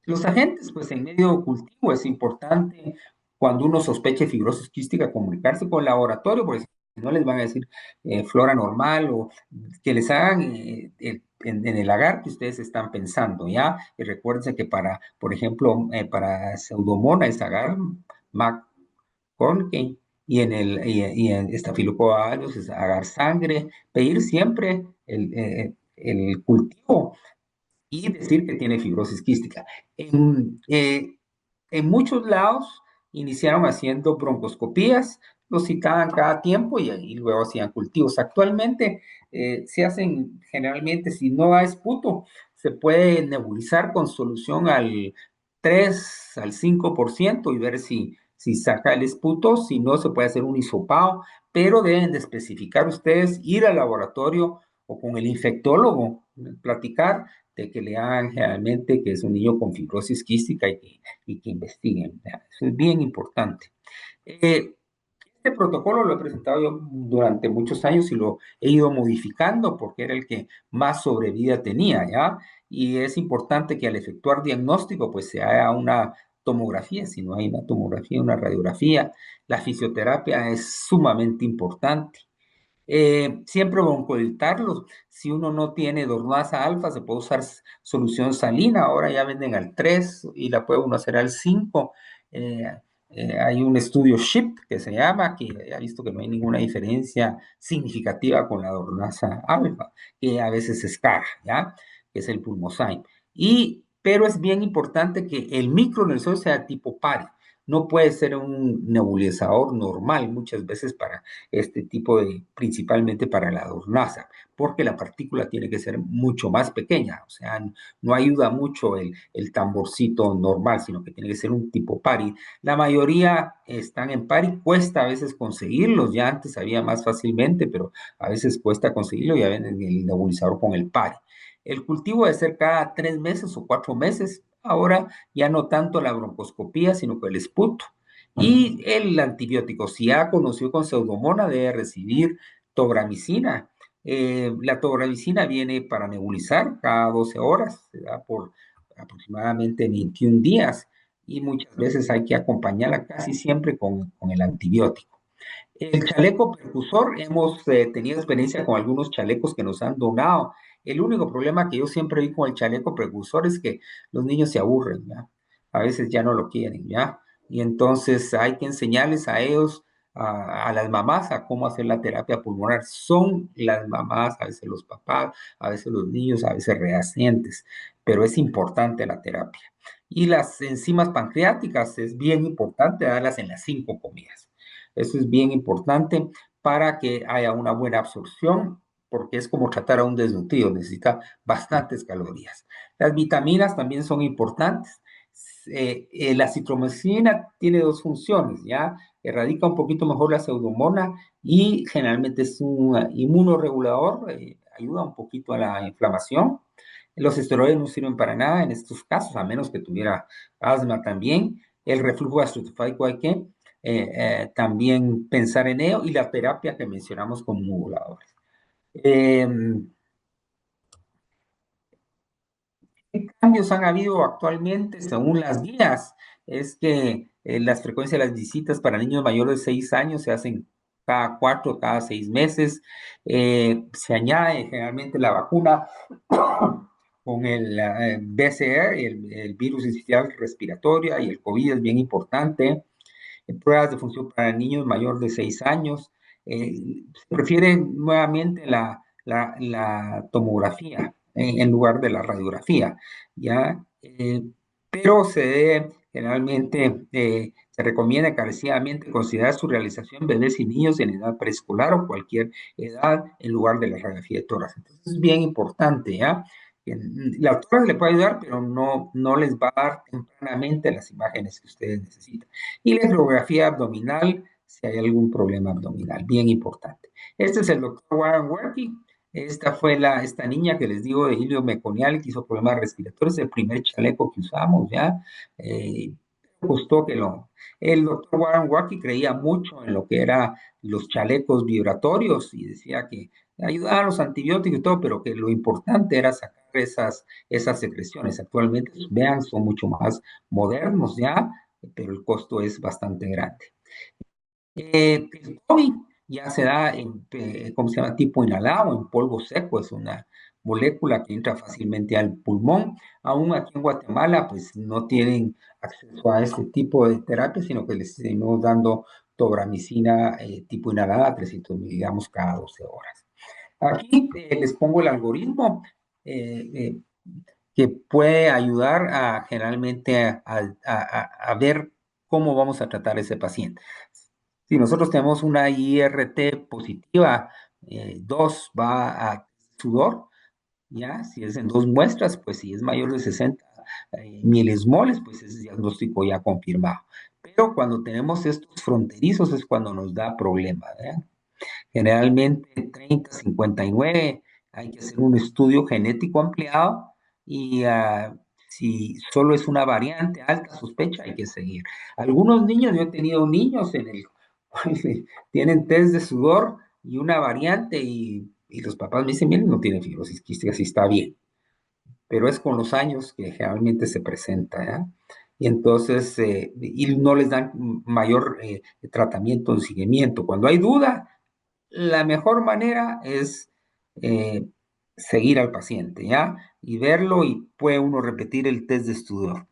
los agentes, pues en medio cultivo es importante cuando uno sospeche fibrosis quística comunicarse con el laboratorio, porque si no les van a decir flora normal o que les hagan en el agar que ustedes están pensando, ¿ya? Y recuérdense que para, por ejemplo, para Pseudomonas es agar McCormick y en Staphylococcus aureus es agar sangre, pedir siempre el cultivo y decir que tiene fibrosis quística. En muchos lados iniciaron haciendo broncoscopías, lo citaban cada tiempo y luego hacían cultivos. Actualmente se hacen generalmente, si no da esputo, se puede nebulizar con solución al 3 al 5% y ver si saca el esputo, si no se puede hacer un hisopado, pero deben de especificar ustedes, ir al laboratorio o con el infectólogo, platicar de que le hagan generalmente que es un niño con fibrosis quística y que investiguen. Eso es bien importante. Este protocolo lo he presentado yo durante muchos años y lo he ido modificando porque era el que más sobrevida tenía, ¿ya? Y es importante que al efectuar diagnóstico, pues se haga una tomografía, si no hay una tomografía, una radiografía. La fisioterapia es sumamente importante. Siempre broncodilarlos. Si uno no tiene dormasa alfa, se puede usar solución salina. Ahora ya venden al 3 y la puede uno hacer al 5. Hay un estudio SHIP que se llama, que ha visto que no hay ninguna diferencia significativa con la dornasa alfa, que a veces es cara, ¿ya? Que es el pulmozyme. Pero es bien importante que el micronebulización sea tipo PARI. No puede ser un nebulizador normal muchas veces para este tipo de, principalmente para la dornasa, porque la partícula tiene que ser mucho más pequeña, o sea, no ayuda mucho el tamborcito normal, sino que tiene que ser un tipo PARI. La mayoría están en PARI, cuesta a veces conseguirlos, ya antes había más fácilmente, pero a veces cuesta conseguirlo, ya ven el nebulizador con el PARI. El cultivo debe ser cada 3 meses o 4 meses, ahora ya no tanto la broncoscopía, sino que el esputo. Y el antibiótico, si ya conoció con pseudomona, debe recibir tobramicina. La tobramicina viene para nebulizar cada 12 horas, se da por aproximadamente 21 días y muchas veces hay que acompañarla casi siempre con el antibiótico. El chaleco percusor, hemos tenido experiencia con algunos chalecos que nos han donado. El único problema que yo siempre vi con el chaleco precursor es que los niños se aburren, ¿ya? A veces ya no lo quieren, ¿ya? Y entonces hay que enseñarles a ellos, a las mamás, a cómo hacer la terapia pulmonar. Son las mamás, a veces los papás, a veces los niños, a veces reacentes, pero es importante la terapia. Y las enzimas pancreáticas es bien importante darlas en las 5 comidas. Eso es bien importante para que haya una buena absorción, porque es como tratar a un desnutrido, necesita bastantes calorías. Las vitaminas también son importantes. La citromicina tiene dos funciones, ¿ya? Erradica un poquito mejor la pseudomona y generalmente es un inmunoregulador, ayuda un poquito a la inflamación. Los esteroides no sirven para nada en estos casos, a menos que tuviera asma también. El reflujo gastroesofágico hay que también pensar en ello y la terapia que mencionamos con moduladores. Eh, ¿Qué cambios han habido actualmente según las guías? Es que las frecuencias de las visitas para niños mayores de 6 años se hacen cada 4, cada 6 meses. Se añade generalmente la vacuna con el BCR, el virus incisional respiratorio y el COVID es bien importante. Pruebas de función para niños mayores de 6 años. Se prefiere nuevamente la tomografía en lugar de la radiografía, ¿ya? Pero generalmente, se recomienda encarecidamente considerar su realización en bebés y niños en edad preescolar o cualquier edad en lugar de la radiografía de tórax. Entonces es bien importante, ¿ya? La tórax le puede ayudar, pero no les va a dar tempranamente las imágenes que ustedes necesitan. Y la ecografía abdominal, si hay algún problema abdominal, bien importante. Este es el doctor Warren Werke. Esta fue esta niña que les digo de hilio meconial que hizo problemas respiratorios, el primer chaleco que usamos, ¿ya? Gustó que el doctor Warren Werke creía mucho en lo que eran los chalecos vibratorios y decía que ayudaban a los antibióticos y todo, pero que lo importante era sacar esas secreciones. Actualmente, vean, son mucho más modernos ya, pero el costo es bastante grande. El COVID ya se da ¿cómo se llama? Tipo inhalado, en polvo seco, es una molécula que entra fácilmente al pulmón. Aún aquí en Guatemala, pues no tienen acceso a este tipo de terapia, sino que les seguimos dando tobramicina tipo inhalada, 300 miligramos cada 12 horas. Aquí les pongo el algoritmo eh, eh, que puede ayudar generalmente a ver cómo vamos a tratar a ese paciente. Si nosotros tenemos una IRT positiva, 2 va a sudor, ¿ya? Si es en 2 muestras, pues si es mayor de 60 milesmoles, pues es diagnóstico ya confirmado. Pero cuando tenemos estos fronterizos es cuando nos da problema, ¿verdad? Generalmente 30, 59, hay que hacer un estudio genético ampliado y si solo es una variante alta sospecha, hay que seguir. Algunos niños, yo he tenido niños en el tienen test de sudor y una variante y los papás me dicen, miren, no tiene fibrosis quística, sí está bien, pero es con los años que generalmente se presenta, ¿ya? Y entonces, y no les dan mayor tratamiento de seguimiento. Cuando hay duda, la mejor manera es eh, seguir al paciente, ¿ya? Y verlo y puede uno repetir el test de estudio.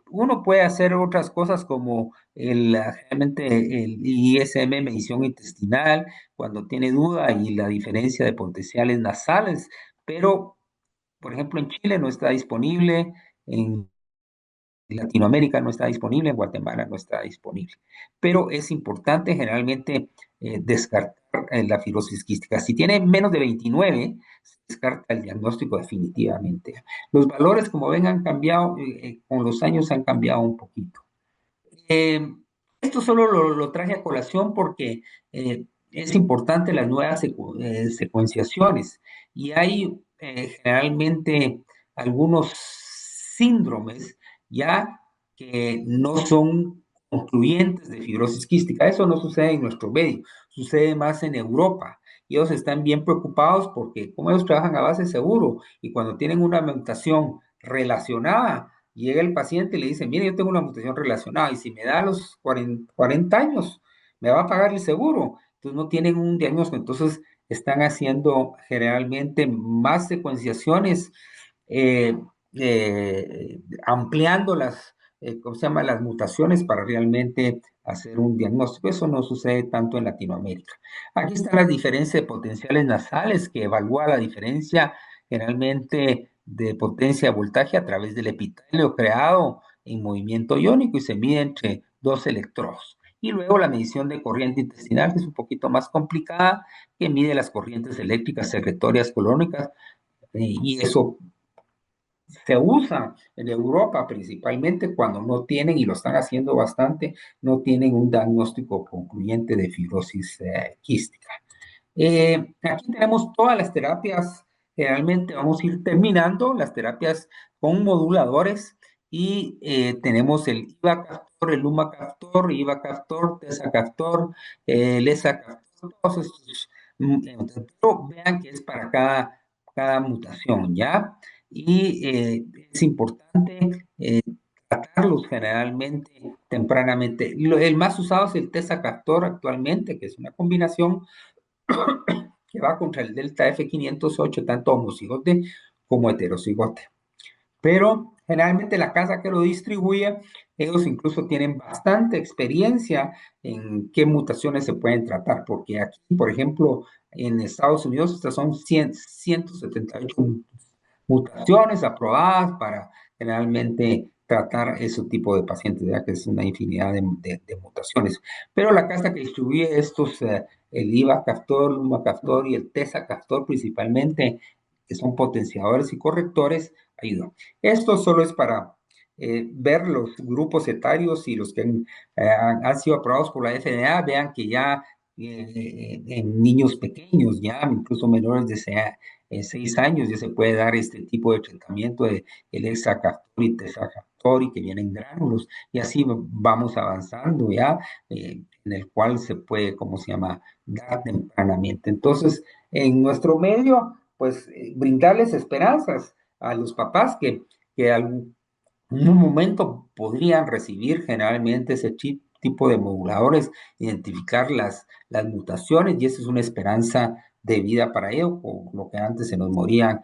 Uno puede hacer otras cosas como realmente el ISM, medición intestinal, cuando tiene duda y la diferencia de potenciales nasales, pero, por ejemplo, en Chile no está disponible, en Latinoamérica no está disponible, en Guatemala no está disponible. Pero es importante generalmente descartar la fibrosis quística. Si tiene menos de 29, se descarta el diagnóstico definitivamente. Los valores, como ven, han cambiado, con los años han cambiado un poquito. Eh, Esto solo lo traje a colación porque es importante las nuevas secuenciaciones y hay generalmente algunos síndromes ya que no son concluyentes de fibrosis quística. Eso no sucede en nuestro medio, sucede más en Europa. Y ellos están bien preocupados porque como ellos trabajan a base seguro y cuando tienen una mutación relacionada, llega el paciente y le dice, mire, yo tengo una mutación relacionada y si me da a los 40 años, me va a pagar el seguro. Entonces no tienen un diagnóstico, entonces están haciendo generalmente más secuenciaciones, eh, ampliando ¿cómo se llama? Las mutaciones para realmente hacer un diagnóstico. Eso no sucede tanto en Latinoamérica. Aquí están las diferencias de potenciales nasales que evalúa la diferencia generalmente de potencia de voltaje a través del epitelio creado en movimiento iónico y se mide entre dos electrodos. Y luego la medición de corriente intestinal, que es un poquito más complicada, que mide las corrientes eléctricas secretorias colónicas, y eso se usa en Europa principalmente cuando no tienen, y lo están haciendo bastante, no tienen un diagnóstico concluyente de fibrosis quística. Aquí tenemos todas las terapias, generalmente vamos a ir terminando las terapias con moduladores y tenemos el ivacaftor, el lumacaftor, ivacaftor, tesacaftor, lesacaftor, todos estos, pero vean que es para cada mutación, ¿ya? Y es importante tratarlos generalmente tempranamente. El más usado es el tesacaftor actualmente, que es una combinación que va contra el delta F508, tanto homocigote como heterocigote. Pero generalmente la casa que lo distribuye, ellos incluso tienen bastante experiencia en qué mutaciones se pueden tratar, porque aquí, por ejemplo, en Estados Unidos, estas son 178 mutaciones aprobadas para generalmente tratar ese tipo de pacientes, ya que es una infinidad de mutaciones. Pero la casa que distribuye estos, el ivacaftor, el lumacaftor y el tesacaftor principalmente, que son potenciadores y correctores, ayudan. Esto solo es para ver los grupos etarios y los que han sido aprobados por la FDA, vean que ya en niños pequeños, ya incluso menores de 6 años, ya se puede dar este tipo de tratamiento de el hexacaftor y tesacaftor y que vienen gránulos, y así vamos avanzando ya, en el cual se puede, ¿cómo se llama?, dar tempranamente. Entonces, en nuestro medio, pues, brindarles esperanzas a los papás que algún en un momento podrían recibir generalmente ese tipo de moduladores, identificar las mutaciones y esa es una esperanza de vida para ellos, por lo que antes se nos morían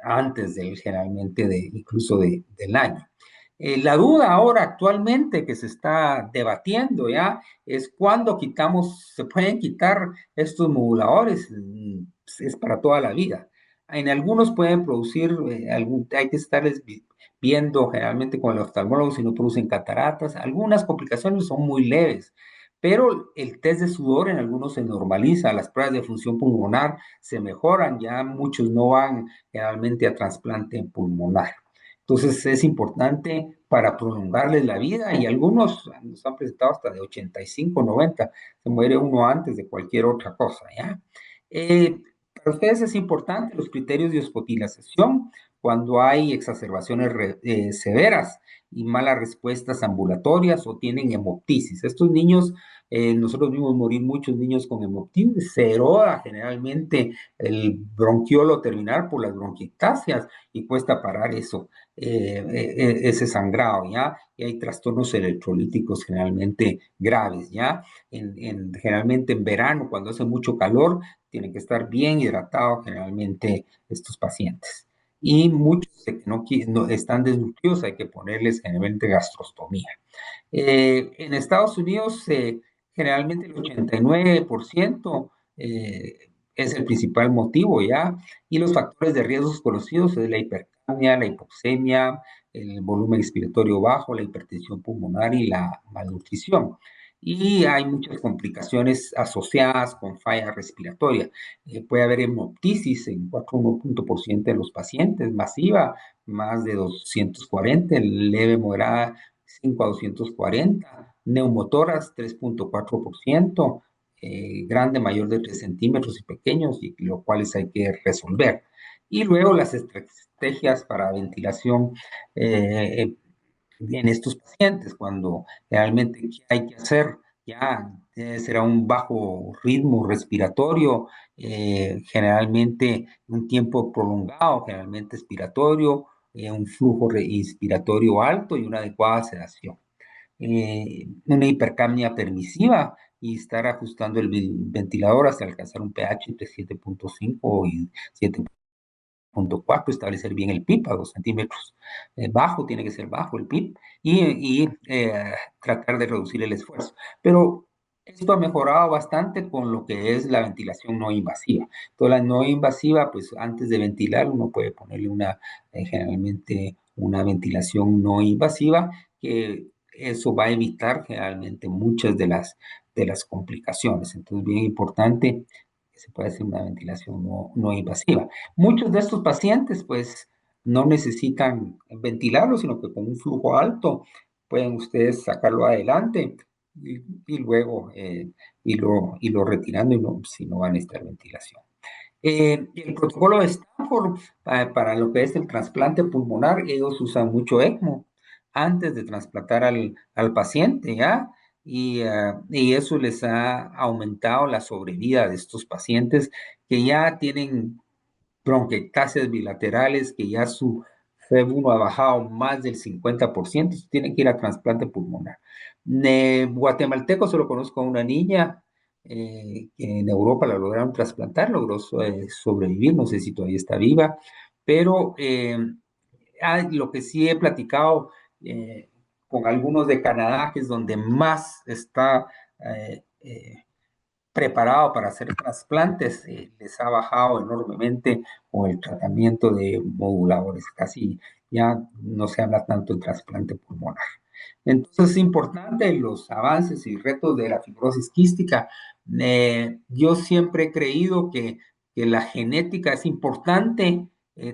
antes generalmente incluso del año. La duda ahora actualmente que se está debatiendo ya es cuándo se pueden quitar estos moduladores. Es para toda la vida. En algunos pueden producir, hay que estarles viendo generalmente con el oftalmólogo si no producen cataratas. Algunas complicaciones son muy leves, pero el test de sudor en algunos se normaliza, las pruebas de función pulmonar se mejoran, ya muchos no van generalmente a trasplante pulmonar. Entonces es importante para prolongarles la vida y algunos nos han presentado hasta de 85, 90, se muere uno antes de cualquier otra cosa, ¿ya? Para ustedes es importante los criterios de hospitalización cuando hay exacerbaciones severas y malas respuestas ambulatorias o tienen hemoptisis. Estos niños, nosotros vimos morir muchos niños con hemoptisis, se eroda generalmente el bronquiolo terminal por las bronquiectasias y cuesta parar eso, ese sangrado, ¿ya? Y hay trastornos electrolíticos generalmente graves, ¿ya? Generalmente en verano, cuando hace mucho calor, tienen que estar bien hidratados generalmente estos pacientes. y muchos de que no están desnutridos hay que ponerles generalmente gastrostomía. En Estados Unidos, generalmente el 89% es el principal motivo, ¿ya? Y los factores de riesgos conocidos es la hipercapnia, la hipoxemia, el volumen respiratorio bajo, la hipertensión pulmonar y la malnutrición. Y hay muchas complicaciones asociadas con falla respiratoria. Puede haber hemoptisis en 4,1% de los pacientes, masiva, más de 240, leve, moderada, 5 a 240, neumotoras 3,4%, grande mayor de 3 centímetros y pequeños, y los cuales hay que resolver. Y luego las estrategias para ventilación en estos pacientes, cuando realmente ¿qué hay que hacer? Ya será un bajo ritmo respiratorio, generalmente un tiempo prolongado, generalmente expiratorio, un flujo inspiratorio alto y una adecuada sedación. Una hipercapnia permisiva y estar ajustando el ventilador hasta alcanzar un pH entre 7,5 y 7,4, establecer bien el PIB a 2 centímetros. Bajo, tiene que ser bajo el PIB y tratar de reducir el esfuerzo. Pero esto ha mejorado bastante con lo que es la ventilación no invasiva. Toda la no invasiva, pues antes de ventilar uno puede ponerle generalmente una ventilación no invasiva, que eso va a evitar generalmente muchas de las complicaciones. Entonces, bien importante que se pueda hacer una ventilación no invasiva. Muchos de estos pacientes, pues, no necesitan ventilarlo, sino que con un flujo alto pueden ustedes sacarlo adelante y luego irlo retirando y si no van a necesitar ventilación. El protocolo de Stanford para lo que es el trasplante pulmonar, ellos usan mucho ECMO antes de trasplantar al paciente, ¿ya? Y eso les ha aumentado la sobrevida de estos pacientes que ya tienen bronquiectasias bilaterales, que ya su FEV1 ha bajado más del 50%, tienen que ir a trasplante pulmonar. Guatemalteco solo conozco a una niña que en Europa la lograron trasplantar, logró sobrevivir, no sé si todavía está viva, pero lo que sí he platicado con algunos de Canadá, que es donde más está preparado para hacer trasplantes, les ha bajado enormemente con el tratamiento de moduladores. Casi ya no se habla tanto de trasplante pulmonar. Entonces es importante los avances y retos de la fibrosis quística. Yo siempre he creído que la genética es importante,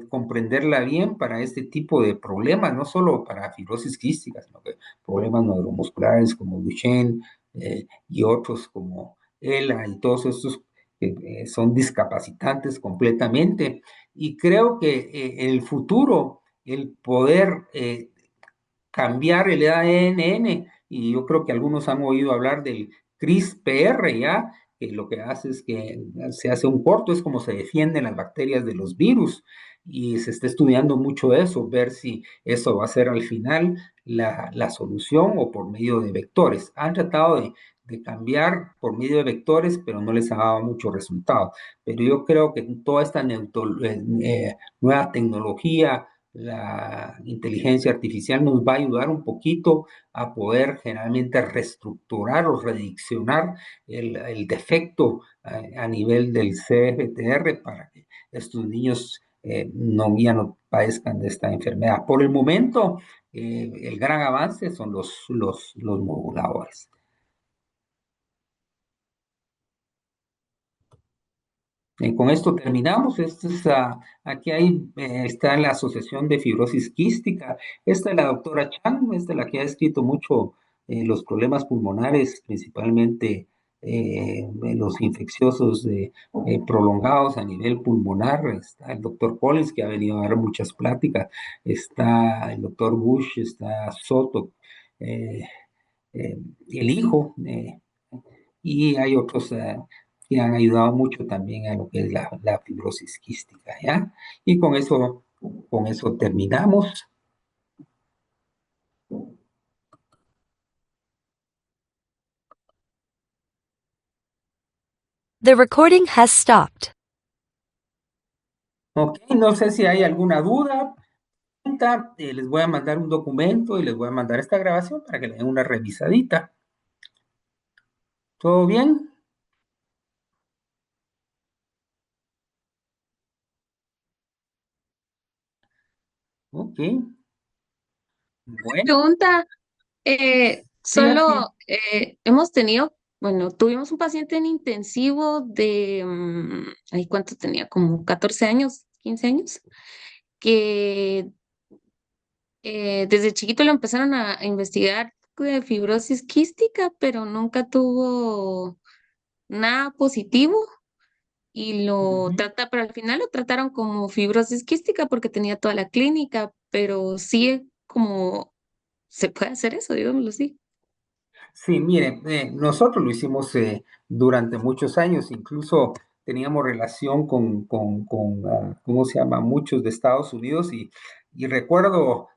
comprenderla bien para este tipo de problemas, no solo para fibrosis quística, sino que problemas neuromusculares como Duchenne y otros como ELA y todos estos que son discapacitantes completamente. Y creo que el futuro, el poder cambiar el ADN, y yo creo que algunos han oído hablar del CRISPR, ¿ya? Que lo que hace es que se hace un corto, es como se defienden las bacterias de los virus, y se está estudiando mucho eso, ver si eso va a ser al final la solución o por medio de vectores. Han tratado de cambiar por medio de vectores, pero no les ha dado mucho resultado. Pero yo creo que toda esta nueva tecnología, la inteligencia artificial nos va a ayudar un poquito a poder generalmente reestructurar o rediccionar el defecto a nivel del CFTR para que estos niños ya no padezcan de esta enfermedad. Por el momento, el gran avance son los moduladores. Con esto terminamos. Aquí está la Asociación de Fibrosis Quística. Esta es la doctora Chan, esta es la que ha escrito mucho los problemas pulmonares, principalmente los infecciosos prolongados a nivel pulmonar. Está el doctor Collins, que ha venido a dar muchas pláticas. Está el doctor Bush, está Soto, eh, eh, el hijo. Y hay otros que han ayudado mucho también a lo que es la fibrosis quística, ¿ya? Y con eso terminamos. The recording has stopped. Ok, no sé si hay alguna duda. Pregunta, les voy a mandar un documento y les voy a mandar esta grabación para que le den una revisadita. ¿Todo bien? Ok, bueno, Pregunta, sí, Ashley. solo hemos tenido, bueno, tuvimos un paciente en intensivo de, ay, ¿cuánto tenía? Como 14 años, 15 años, que desde chiquito lo empezaron a investigar de fibrosis quística, pero nunca tuvo nada positivo y Ujú. pero al final lo trataron como fibrosis quística porque tenía toda la clínica, pero sí como se puede hacer eso, digámoslo así. Sí, mire, nosotros lo hicimos durante muchos años, incluso teníamos relación ¿cómo se llama? Muchos de Estados Unidos y recuerdo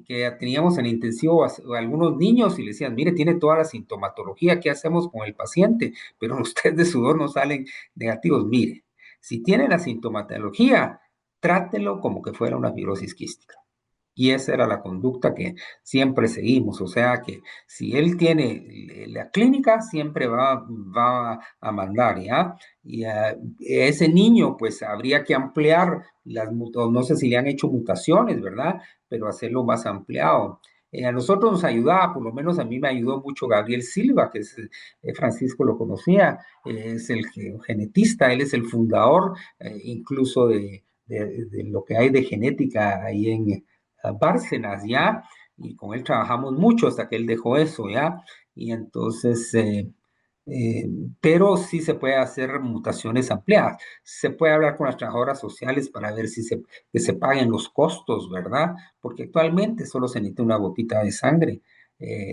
que teníamos en intensivo a algunos niños y le decían, mire, tiene toda la sintomatología, ¿qué hacemos con el paciente? Pero los test de sudor no salen negativos. Mire, si tiene la sintomatología, trátelo como que fuera una fibrosis quística. Y esa era la conducta que siempre seguimos. O sea que si él tiene la clínica, siempre va a mandar, ¿ya? Y a ese niño, pues habría que ampliar o no sé si le han hecho mutaciones, ¿verdad? Pero hacerlo más ampliado. A nosotros nos ayudaba, por lo menos a mí me ayudó mucho Gabriel Silva, que es, Francisco lo conocía, es el genetista, él es el fundador incluso de lo que hay de genética ahí en Bárcenas, ¿ya? Y con él trabajamos mucho hasta que él dejó eso, ¿ya? Y entonces, eh, pero sí se puede hacer mutaciones ampliadas. Se puede hablar con las trabajadoras sociales para ver si que se paguen los costos, ¿verdad? Porque actualmente solo se necesita una gotita de sangre.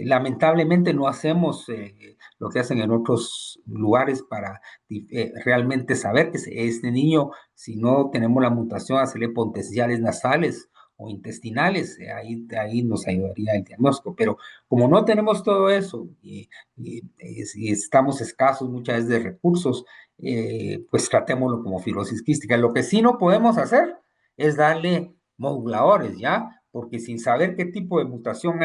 Lamentablemente no hacemos lo que hacen en otros lugares para realmente saber que este niño, si no tenemos la mutación, hacerle potenciales nasales o intestinales, ahí nos ayudaría el diagnóstico. Pero como no tenemos todo eso y estamos escasos muchas veces de recursos, pues tratémoslo como fibrosis quística. Lo que sí no podemos hacer es darle moduladores, ¿ya? Porque sin saber qué tipo de mutación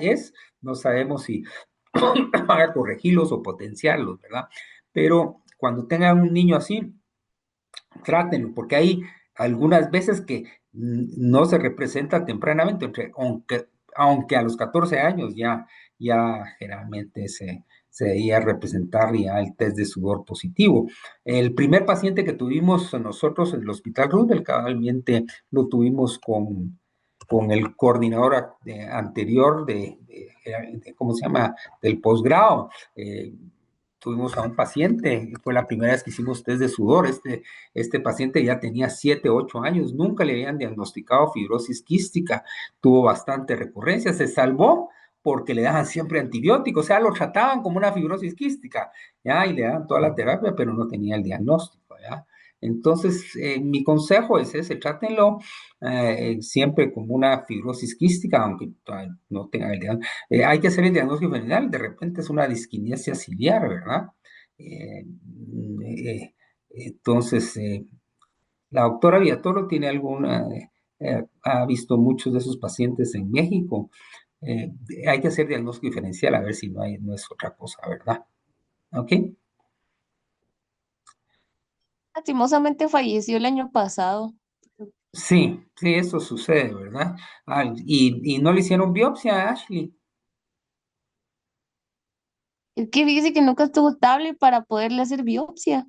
es, no sabemos si van a corregirlos o potenciarlos, ¿verdad? Pero cuando tengan un niño así, trátenlo, porque hay algunas veces que no se representa tempranamente, aunque a los 14 años ya generalmente se debería representar ya el test de sudor positivo. El primer paciente que tuvimos nosotros en el Hospital Roosevelt, cabalmente lo tuvimos con el coordinador anterior ¿cómo se llama?, del posgrado. Tuvimos a un paciente, fue la primera vez que hicimos test de sudor. Este paciente ya tenía 7, 8 años, nunca le habían diagnosticado fibrosis quística, tuvo bastante recurrencia, se salvó porque le daban siempre antibióticos, o sea, lo trataban como una fibrosis quística, ¿ya? Y le daban toda la terapia, pero no tenía el diagnóstico, ¿ya? Entonces, mi consejo es ese, trátenlo siempre como una fibrosis quística, aunque no tenga el diagnóstico. Hay que hacer el diagnóstico general, de repente es una disquinesia ciliar, ¿verdad? Eh, entonces, la doctora Villatoro tiene ha visto muchos de esos pacientes en México. Eh, Hay que hacer diagnóstico diferencial a ver si no es otra cosa, ¿verdad? ¿Ok? Lastimosamente falleció el año pasado. Sí, sí, eso sucede, ¿verdad? Y no le hicieron biopsia a Ashley. Es que dice que nunca estuvo estable para poderle hacer biopsia.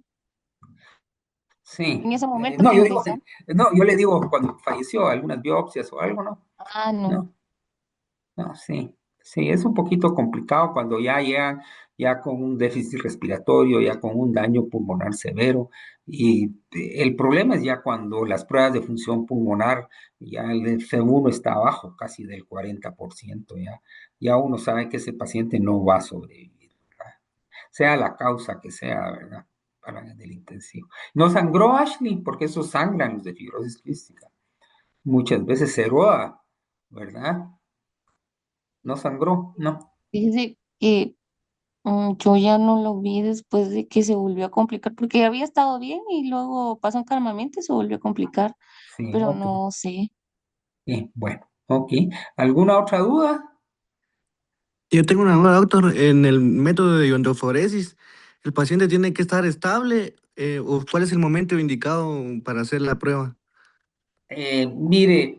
Sí. En ese momento, No, yo como digo, dice. no, yo le digo cuando falleció, algunas biopsias o algo, ¿no? Ah, no. No. No, sí, sí, es un poquito complicado cuando ya llegan ya con un déficit respiratorio, ya con un daño pulmonar severo. Y el problema es ya cuando las pruebas de función pulmonar, ya el F1 está abajo, casi del 40%, ya uno sabe que ese paciente no va a sobrevivir, ¿verdad? Sea la causa que sea, ¿verdad? Para el intensivo. No sangró Ashley, porque esos sangran los de fibrosis quística. Muchas veces se eroda, ¿verdad? No sangró, no. Dice que Yo ya no lo vi después de que se volvió a complicar, porque había estado bien y luego pasó un calmamiento y se volvió a complicar, Sí, pero ok. no sé. Bueno, ok. ¿Alguna otra duda? Yo tengo una duda, doctor. En el método de iontoforesis, ¿el paciente tiene que estar estable o cuál es el momento indicado para hacer la prueba? Mire,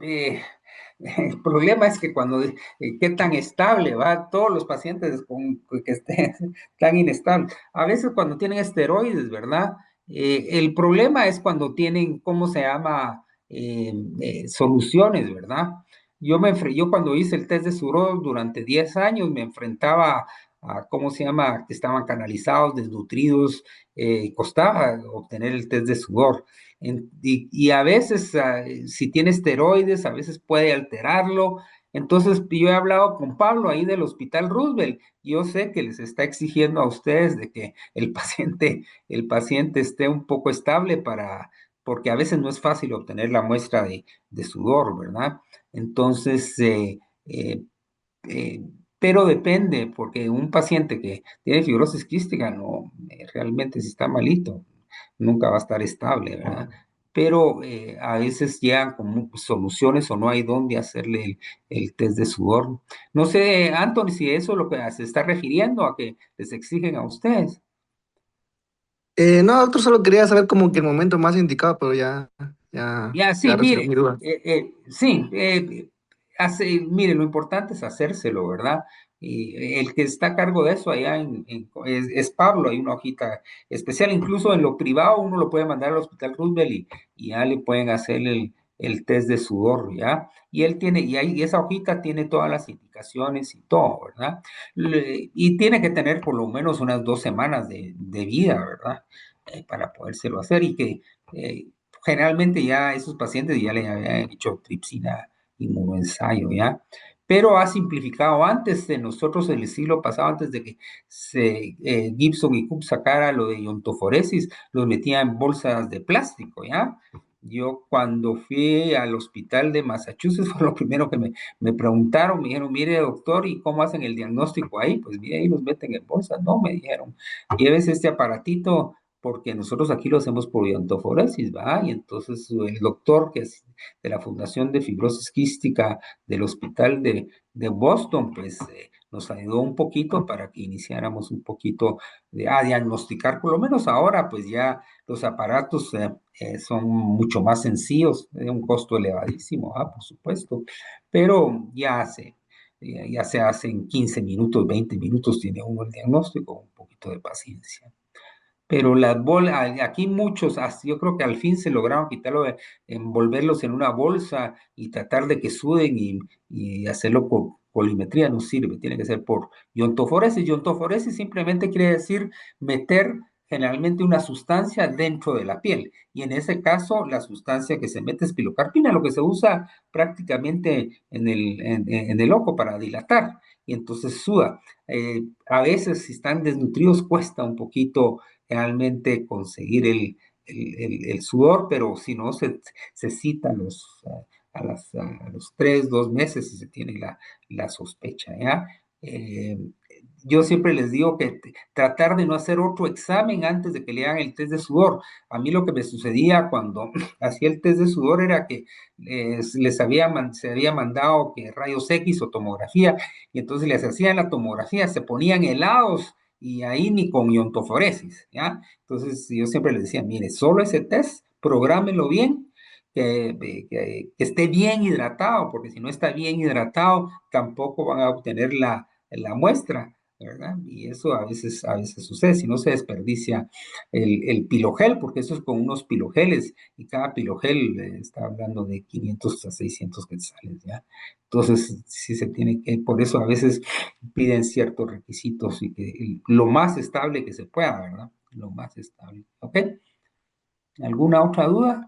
el problema es que cuando, qué tan estable va todos los pacientes con que estén tan inestables. A veces cuando tienen esteroides, ¿verdad? El problema es cuando tienen, ¿cómo se llama? Soluciones, ¿verdad? Yo cuando hice el test de sudor durante 10 años me enfrentaba a, ¿cómo se llama? Que estaban canalizados, desnutridos, costaba obtener el test de sudor. Y a veces, si tiene esteroides, a veces puede alterarlo. Entonces, yo he hablado con Pablo ahí del Hospital Roosevelt. Yo sé que les está exigiendo a ustedes de que el paciente esté un poco estable porque a veces no es fácil obtener la muestra de sudor, ¿verdad? Entonces, eh, pero depende, porque un paciente que tiene fibrosis quística, no, realmente si está malito, nunca va a estar estable, ¿verdad? Pero a veces llegan con soluciones o no hay dónde hacerle el test de sudor. No sé, Anthony, si eso es lo que se está refiriendo a que les exigen a ustedes. No, doctor, solo quería saber como que el momento más indicado, pero Ya, sí, ya resolvió mire, mi duda. sí, mire, lo importante es hacérselo, ¿verdad? Y el que está a cargo de eso allá es Pablo, hay una hojita especial, incluso en lo privado uno lo puede mandar al Hospital Roosevelt y ya le pueden hacer el test de sudor, ¿ya? Y él tiene, y esa hojita tiene todas las indicaciones y todo, ¿verdad? Y tiene que tener por lo menos unas 2 semanas de vida, ¿verdad? Para podérselo hacer y que eh, generalmente ya esos pacientes ya le habían hecho tripsina inmunoensayo, ¿ya? Pero ha simplificado antes de nosotros en el siglo pasado, antes de que Gibson y Cook sacara lo de iontoforesis, los metía en bolsas de plástico, ¿ya? Yo cuando fui al hospital de Massachusetts fue lo primero que me preguntaron, me dijeron, mire doctor, ¿y cómo hacen el diagnóstico ahí? Pues mire, ahí los meten en bolsas, no, me dijeron, llévese este aparatito porque nosotros aquí lo hacemos por iontoforesis, ¿va? Y entonces el doctor que es de la Fundación de Fibrosis Quística del Hospital de Boston, pues nos ayudó un poquito para que iniciáramos un poquito a diagnosticar, por lo menos ahora, pues ya los aparatos son mucho más sencillos, de un costo elevadísimo, por supuesto, pero ya se hace en 15 minutos, 20 minutos, tiene uno el diagnóstico, un poquito de paciencia. Pero las bolas, aquí muchos, yo creo que al fin se lograron quitarlo, envolverlos en una bolsa y tratar de que suden y hacerlo por polimetría no sirve, tiene que ser por iontoforesis. Iontoforesis simplemente quiere decir meter generalmente una sustancia dentro de la piel. Y en ese caso, la sustancia que se mete es pilocarpina, lo que se usa prácticamente en el ojo para dilatar. Y entonces suda. A veces, si están desnutridos, cuesta un poquito realmente conseguir el sudor, pero si no, se cita a los 3, 2 meses y se tiene la sospecha, ¿ya? Eh, yo siempre les digo que tratar de no hacer otro examen antes de que le hagan el test de sudor. A mí lo que me sucedía cuando hacía el test de sudor era que se había mandado que rayos X o tomografía, y entonces les hacían la tomografía, se ponían helados y ahí ni con iontoforesis, ¿ya? Entonces yo siempre les decía, mire, solo ese test, prográmelo bien, que esté bien hidratado, porque si no está bien hidratado, tampoco van a obtener la muestra, ¿verdad? Y eso a veces sucede, si no se desperdicia el pilogel, porque eso es con unos pilogeles, y cada pilogel está hablando de 500 a 600 quetzales, ¿ya? Entonces, sí se tiene que, por eso a veces piden ciertos requisitos y que lo más estable que se pueda, ¿verdad? Lo más estable. ¿Ok? ¿Alguna otra duda?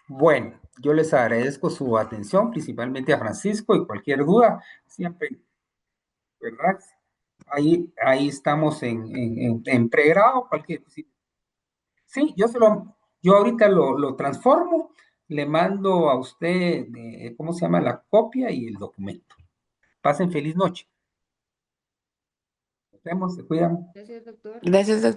Bueno, yo les agradezco su atención, principalmente a Francisco, y cualquier duda, siempre, ¿verdad? Ahí estamos en pregrado, cualquier. Sí, yo ahorita lo transformo, le mando a usted, ¿cómo se llama? La copia y el documento. Pasen feliz noche. Nos vemos, se cuidan. Gracias, doctor. Gracias, doctor.